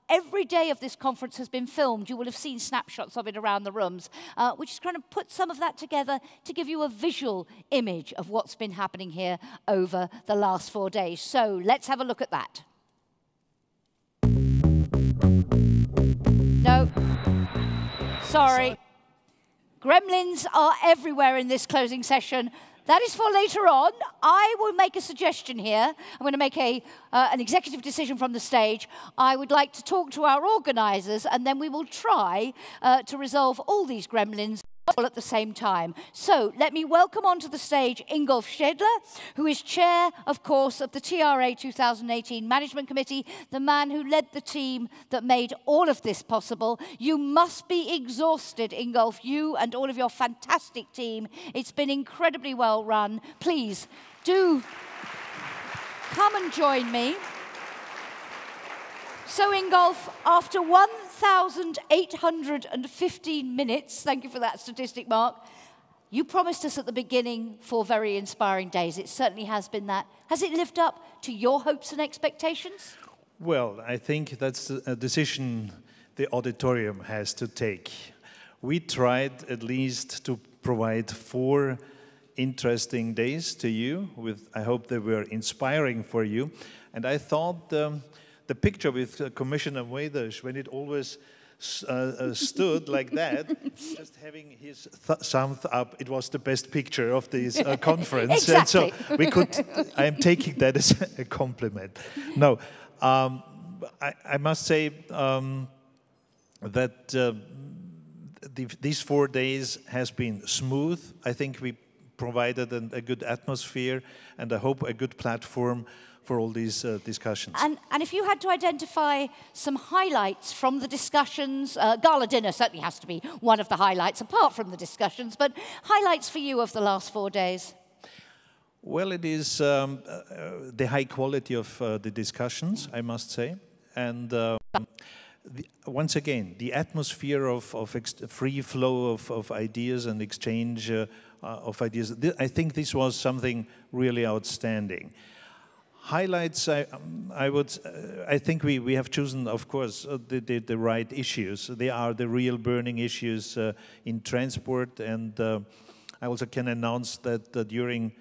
every day of this conference has been filmed. You will have seen snapshots of it around the rooms, which is trying to put some of that together to give you a visual image of what's been happening here over the last 4 days. So let's have a look at that. No. Sorry. Gremlins are everywhere in this closing session. That is for later on. I will make a suggestion here. I'm going to make an executive decision from the stage. I would like to talk to our organisers, and then we will try to resolve all these gremlins all at the same time. So let me welcome onto the stage Ingolf Schädler, who is chair, of course, of the TRA 2018 Management Committee, the man who led the team that made all of this possible. You must be exhausted, Ingolf, you and all of your fantastic team. It's been incredibly well run. Please do come and join me. So, Ingolf, after 1,815 minutes, thank you for that statistic, Mark, you promised us at the beginning 4 very inspiring days. It certainly has been that. Has it lived up to your hopes and expectations? Well, I think that's a decision the auditorium has to take. We tried at least to provide 4 interesting days to you. I hope they were inspiring for you. And I thought the picture with Commissioner Moedas, when it always stood like that, just having his thumbs up, it was the best picture of this conference. Exactly. And so we could, I am taking that as a compliment. No, I must say that these 4 days has been smooth. I think we provided a good atmosphere and I hope a good platform for all these discussions. And if you had to identify some highlights from the discussions, gala dinner certainly has to be one of the highlights, apart from the discussions, but highlights for you of the last 4 days? Well, it is the high quality of the discussions, I must say. And once again, the atmosphere of free flow of ideas and exchange of ideas. I think this was something really outstanding. Highlights, I think we have chosen, of course, the right issues. They are the real burning issues in transport, and I also can announce that during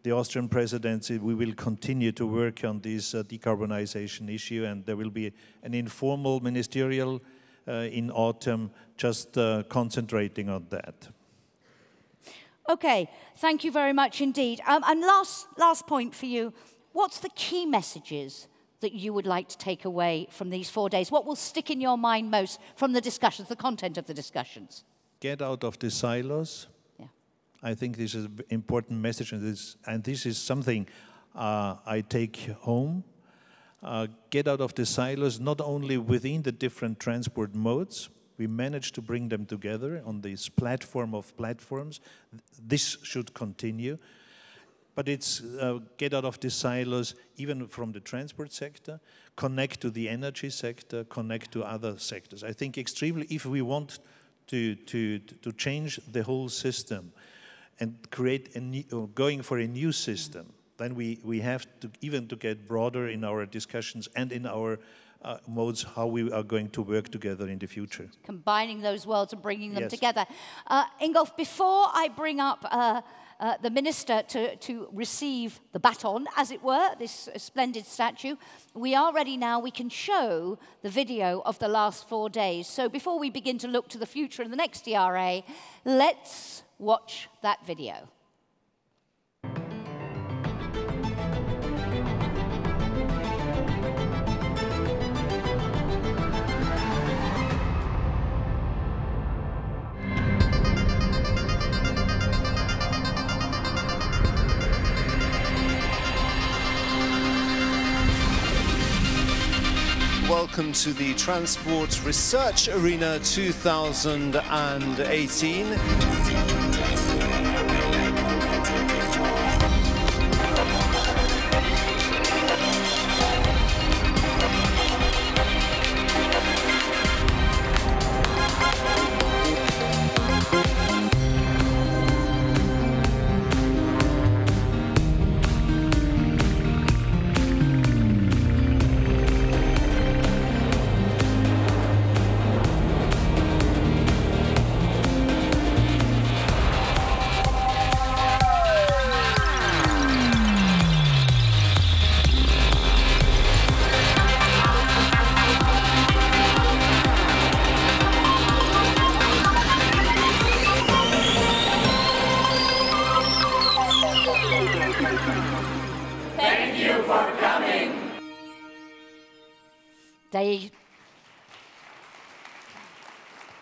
the Austrian presidency we will continue to work on this decarbonization issue, and there will be an informal ministerial in autumn just concentrating on that. Okay, thank you very much indeed. And last point for you. What's the key messages that you would like to take away from these 4 days? What will stick in your mind most from the discussions, the content of the discussions? Get out of the silos. Yeah. I think this is an important message, and this is something I take home. Get out of the silos, not only within the different transport modes. We managed to bring them together on this platform of platforms. This should continue. But it's get out of the silos, even from the transport sector, connect to the energy sector, connect to other sectors. I think extremely, if we want to change the whole system and create a new, going for a new system, then we have to even to get broader in our discussions and in our modes how we are going to work together in the future. Combining those worlds and bringing them Yes. together. Ingolf, before I bring up the minister to receive the baton, as it were, this splendid statue, we are ready now. We can show the video of the last 4 days. So before we begin to look to the future in the next TRA, let's watch that video. Welcome to the Transport Research Arena 2018.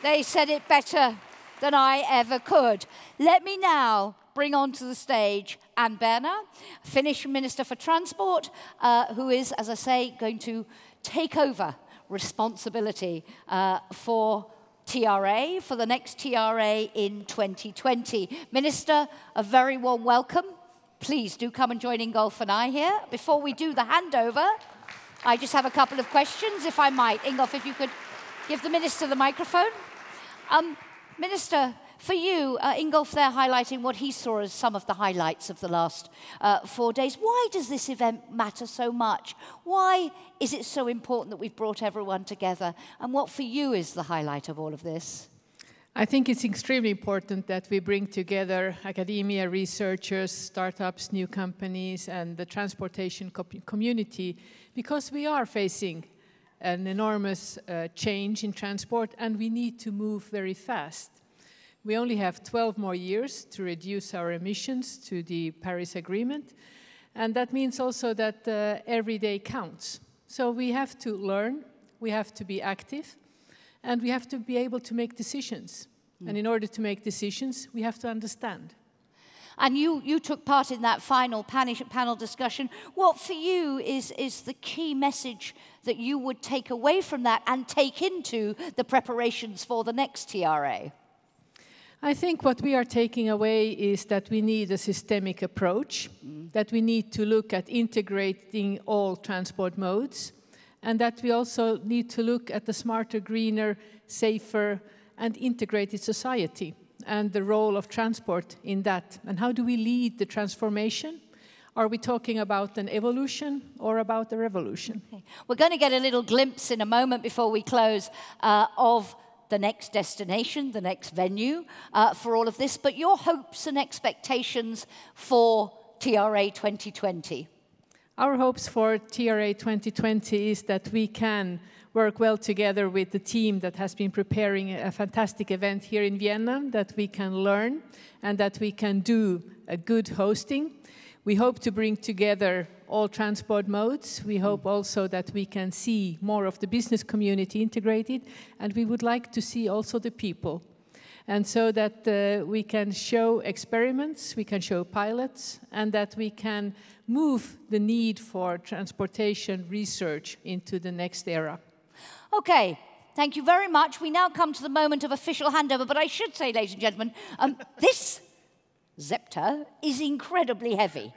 They said it better than I ever could. Let me now bring onto the stage Anne Berner, Finnish Minister for Transport, who is, as I say, going to take over responsibility for TRA, for the next TRA in 2020. Minister, a very warm welcome. Please do come and join Ingolf and I here. Before we do the handover, I just have a couple of questions, if I might. Ingolf, if you could give the Minister the microphone. Minister, for you, Ingolf there highlighting what he saw as some of the highlights of the last 4 days. Why does this event matter so much? Why is it so important that we've brought everyone together? And what for you is the highlight of all of this? I think it's extremely important that we bring together academia, researchers, startups, new companies, and the transportation community, because we are facing an enormous change in transport, and we need to move very fast. We only have 12 more years to reduce our emissions to the Paris Agreement, and that means also that every day counts. So we have to learn, we have to be active, and we have to be able to make decisions. And in order to make decisions, we have to understand. And you took part in that final panel discussion. What for you is the key message that you would take away from that and take into the preparations for the next TRA? I think what we are taking away is that we need a systemic approach, that we need to look at integrating all transport modes, and that we also need to look at the smarter, greener, safer, and integrated society, and the role of transport in that. And how do we lead the transformation? Are we talking about an evolution or about a revolution? Okay. We're going to get a little glimpse in a moment before we close of the next destination, the next venue for all of this, but your hopes and expectations for TRA 2020? Our hopes for TRA 2020 is that we can work well together with the team that has been preparing a fantastic event here in Vienna, that we can learn and that we can do a good hosting. We hope to bring together all transport modes. We hope also that we can see more of the business community integrated, and we would like to see also the people. And so that we can show experiments, we can show pilots, and that we can move the need for transportation research into the next era. Okay, thank you very much. We now come to the moment of official handover, but I should say, ladies and gentlemen, this Zepter is incredibly heavy.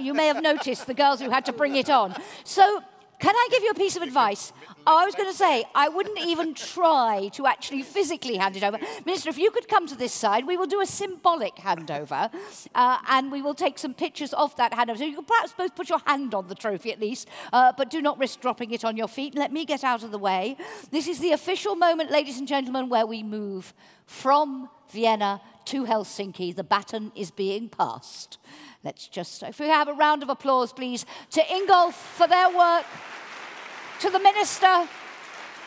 You may have noticed the girls who had to bring it on. So, can I give you a piece of advice? Oh, I was going to say, I wouldn't even try to actually physically hand it over. Minister, if you could come to this side, we will do a symbolic handover, and we will take some pictures of that handover. So you can perhaps both put your hand on the trophy at least, but do not risk dropping it on your feet. Let me get out of the way. This is the official moment, ladies and gentlemen, where we move from Vienna to Helsinki. The baton is being passed. Let's just, if we have a round of applause, please, to Ingolf for their work, to the Minister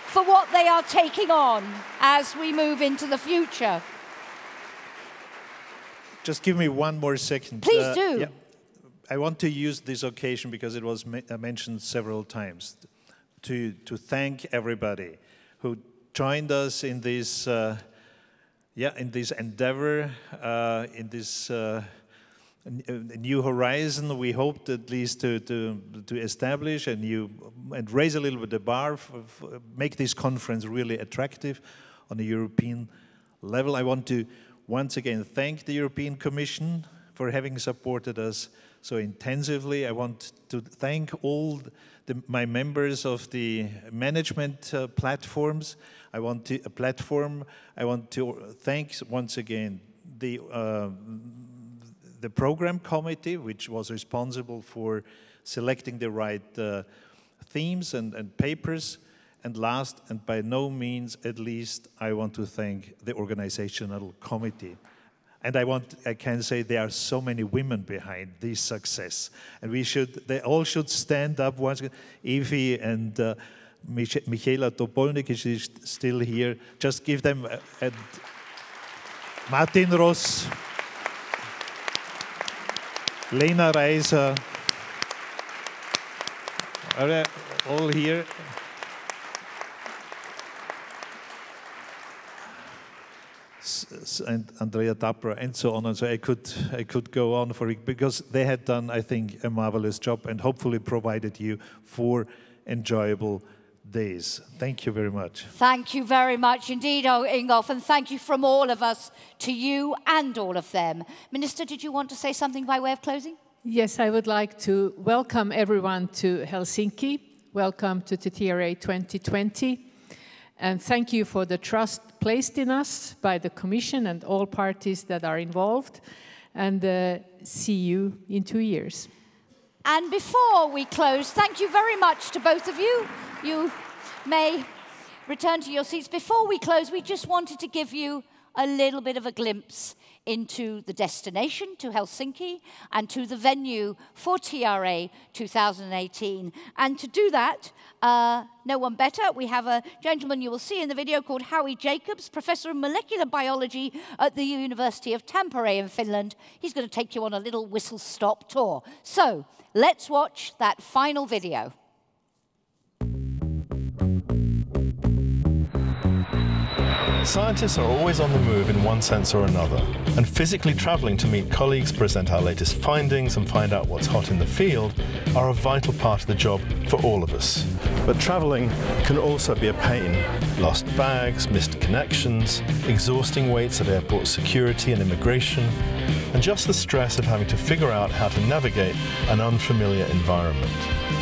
for what they are taking on as we move into the future. Just give me one more second. Please do. Yeah. I want to use this occasion, because it was mentioned several times, to thank everybody who joined us in this, in this endeavor, in this a new horizon. We hoped at least to establish a new and raise a little bit the bar, make this conference really attractive on a European level. I want to once again thank the European Commission for having supported us so intensively. I want to thank all my members of the management platforms. I want to thank once again the program committee, which was responsible for selecting the right themes and papers. And last, and by no means at least, I want to thank the organizational committee. And I can say there are so many women behind this success. And they all should stand up once again. Evie and Michaela Topolnik is still here. Just give them, and Martin Ross, Lena Reiser, are all here. and Andrea Tapra and so on. And so I could go on for it, because they had done, I think, a marvelous job and hopefully provided you 4 enjoyable days. Thank you very much. Thank you very much indeed, Ingolf, and thank you from all of us to you and all of them. Minister, did you want to say something by way of closing? Yes, I would like to welcome everyone to Helsinki. Welcome to TRA 2020. And thank you for the trust placed in us by the Commission and all parties that are involved. And see you in 2 years. And before we close, thank you very much to both of you. You may return to your seats. Before we close, we just wanted to give you a little bit of a glimpse into the destination, to Helsinki, and to the venue for TRA 2018. And to do that, no one better. We have a gentleman you will see in the video called Howie Jacobs, Professor of Molecular Biology at the University of Tampere in Finland. He's going to take you on a little whistle-stop tour. So, let's watch that final video. Scientists are always on the move in one sense or another, and physically travelling to meet colleagues, present our latest findings and find out what's hot in the field are a vital part of the job for all of us. But travelling can also be a pain. Lost bags, missed connections, exhausting waits at airport security and immigration, and just the stress of having to figure out how to navigate an unfamiliar environment.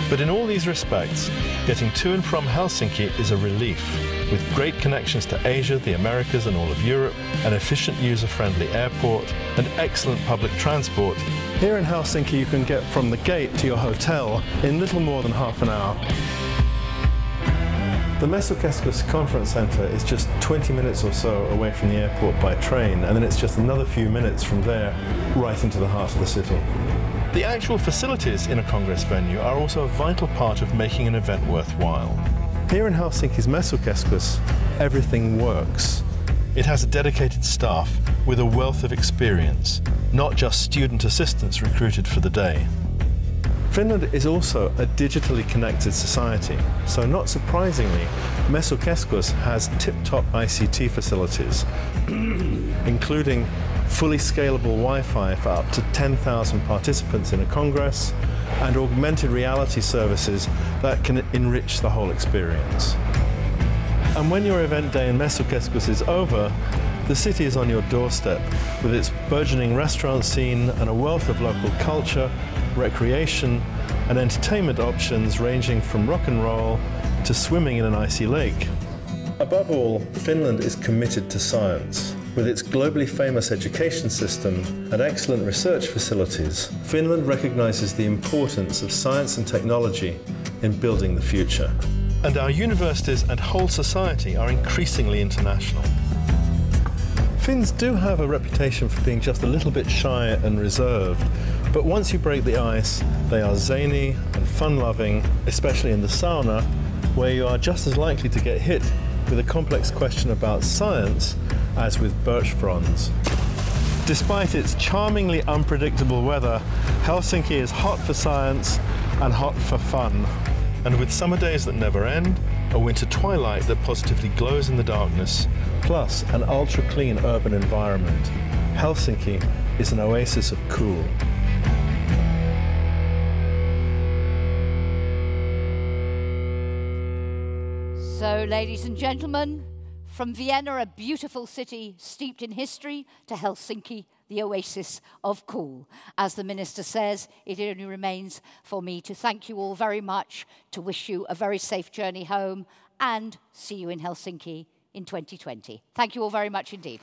But in all these respects, getting to and from Helsinki is a relief. With great connections to Asia, the Americas and all of Europe, an efficient user-friendly airport and excellent public transport, here in Helsinki you can get from the gate to your hotel in little more than half an hour. The Messukeskus Conference Centre is just 20 minutes or so away from the airport by train, and then it's just another few minutes from there right into the heart of the city. The actual facilities in a congress venue are also a vital part of making an event worthwhile. Here in Helsinki's Messukeskus, everything works. It has a dedicated staff with a wealth of experience, not just student assistants recruited for the day. Finland is also a digitally connected society, so not surprisingly, Messukeskus has tip-top ICT facilities, including fully scalable Wi-Fi for up to 10,000 participants in a congress, and augmented reality services that can enrich the whole experience. And when your event day in Messukeskus is over, the city is on your doorstep with its burgeoning restaurant scene and a wealth of local culture, recreation and entertainment options ranging from rock and roll to swimming in an icy lake. Above all, Finland is committed to science. With its globally famous education system and excellent research facilities, Finland recognizes the importance of science and technology in building the future. And our universities and whole society are increasingly international. Finns do have a reputation for being just a little bit shy and reserved, but once you break the ice, they are zany and fun-loving, especially in the sauna, where you are just as likely to get hit with a complex question about science as with birch fronds. Despite its charmingly unpredictable weather, Helsinki is hot for science and hot for fun. And with summer days that never end, a winter twilight that positively glows in the darkness, plus an ultra-clean urban environment, Helsinki is an oasis of cool. So, ladies and gentlemen, from Vienna, a beautiful city steeped in history, to Helsinki, the oasis of cool. As the Minister says, it only remains for me to thank you all very much, to wish you a very safe journey home, and see you in Helsinki in 2020. Thank you all very much indeed.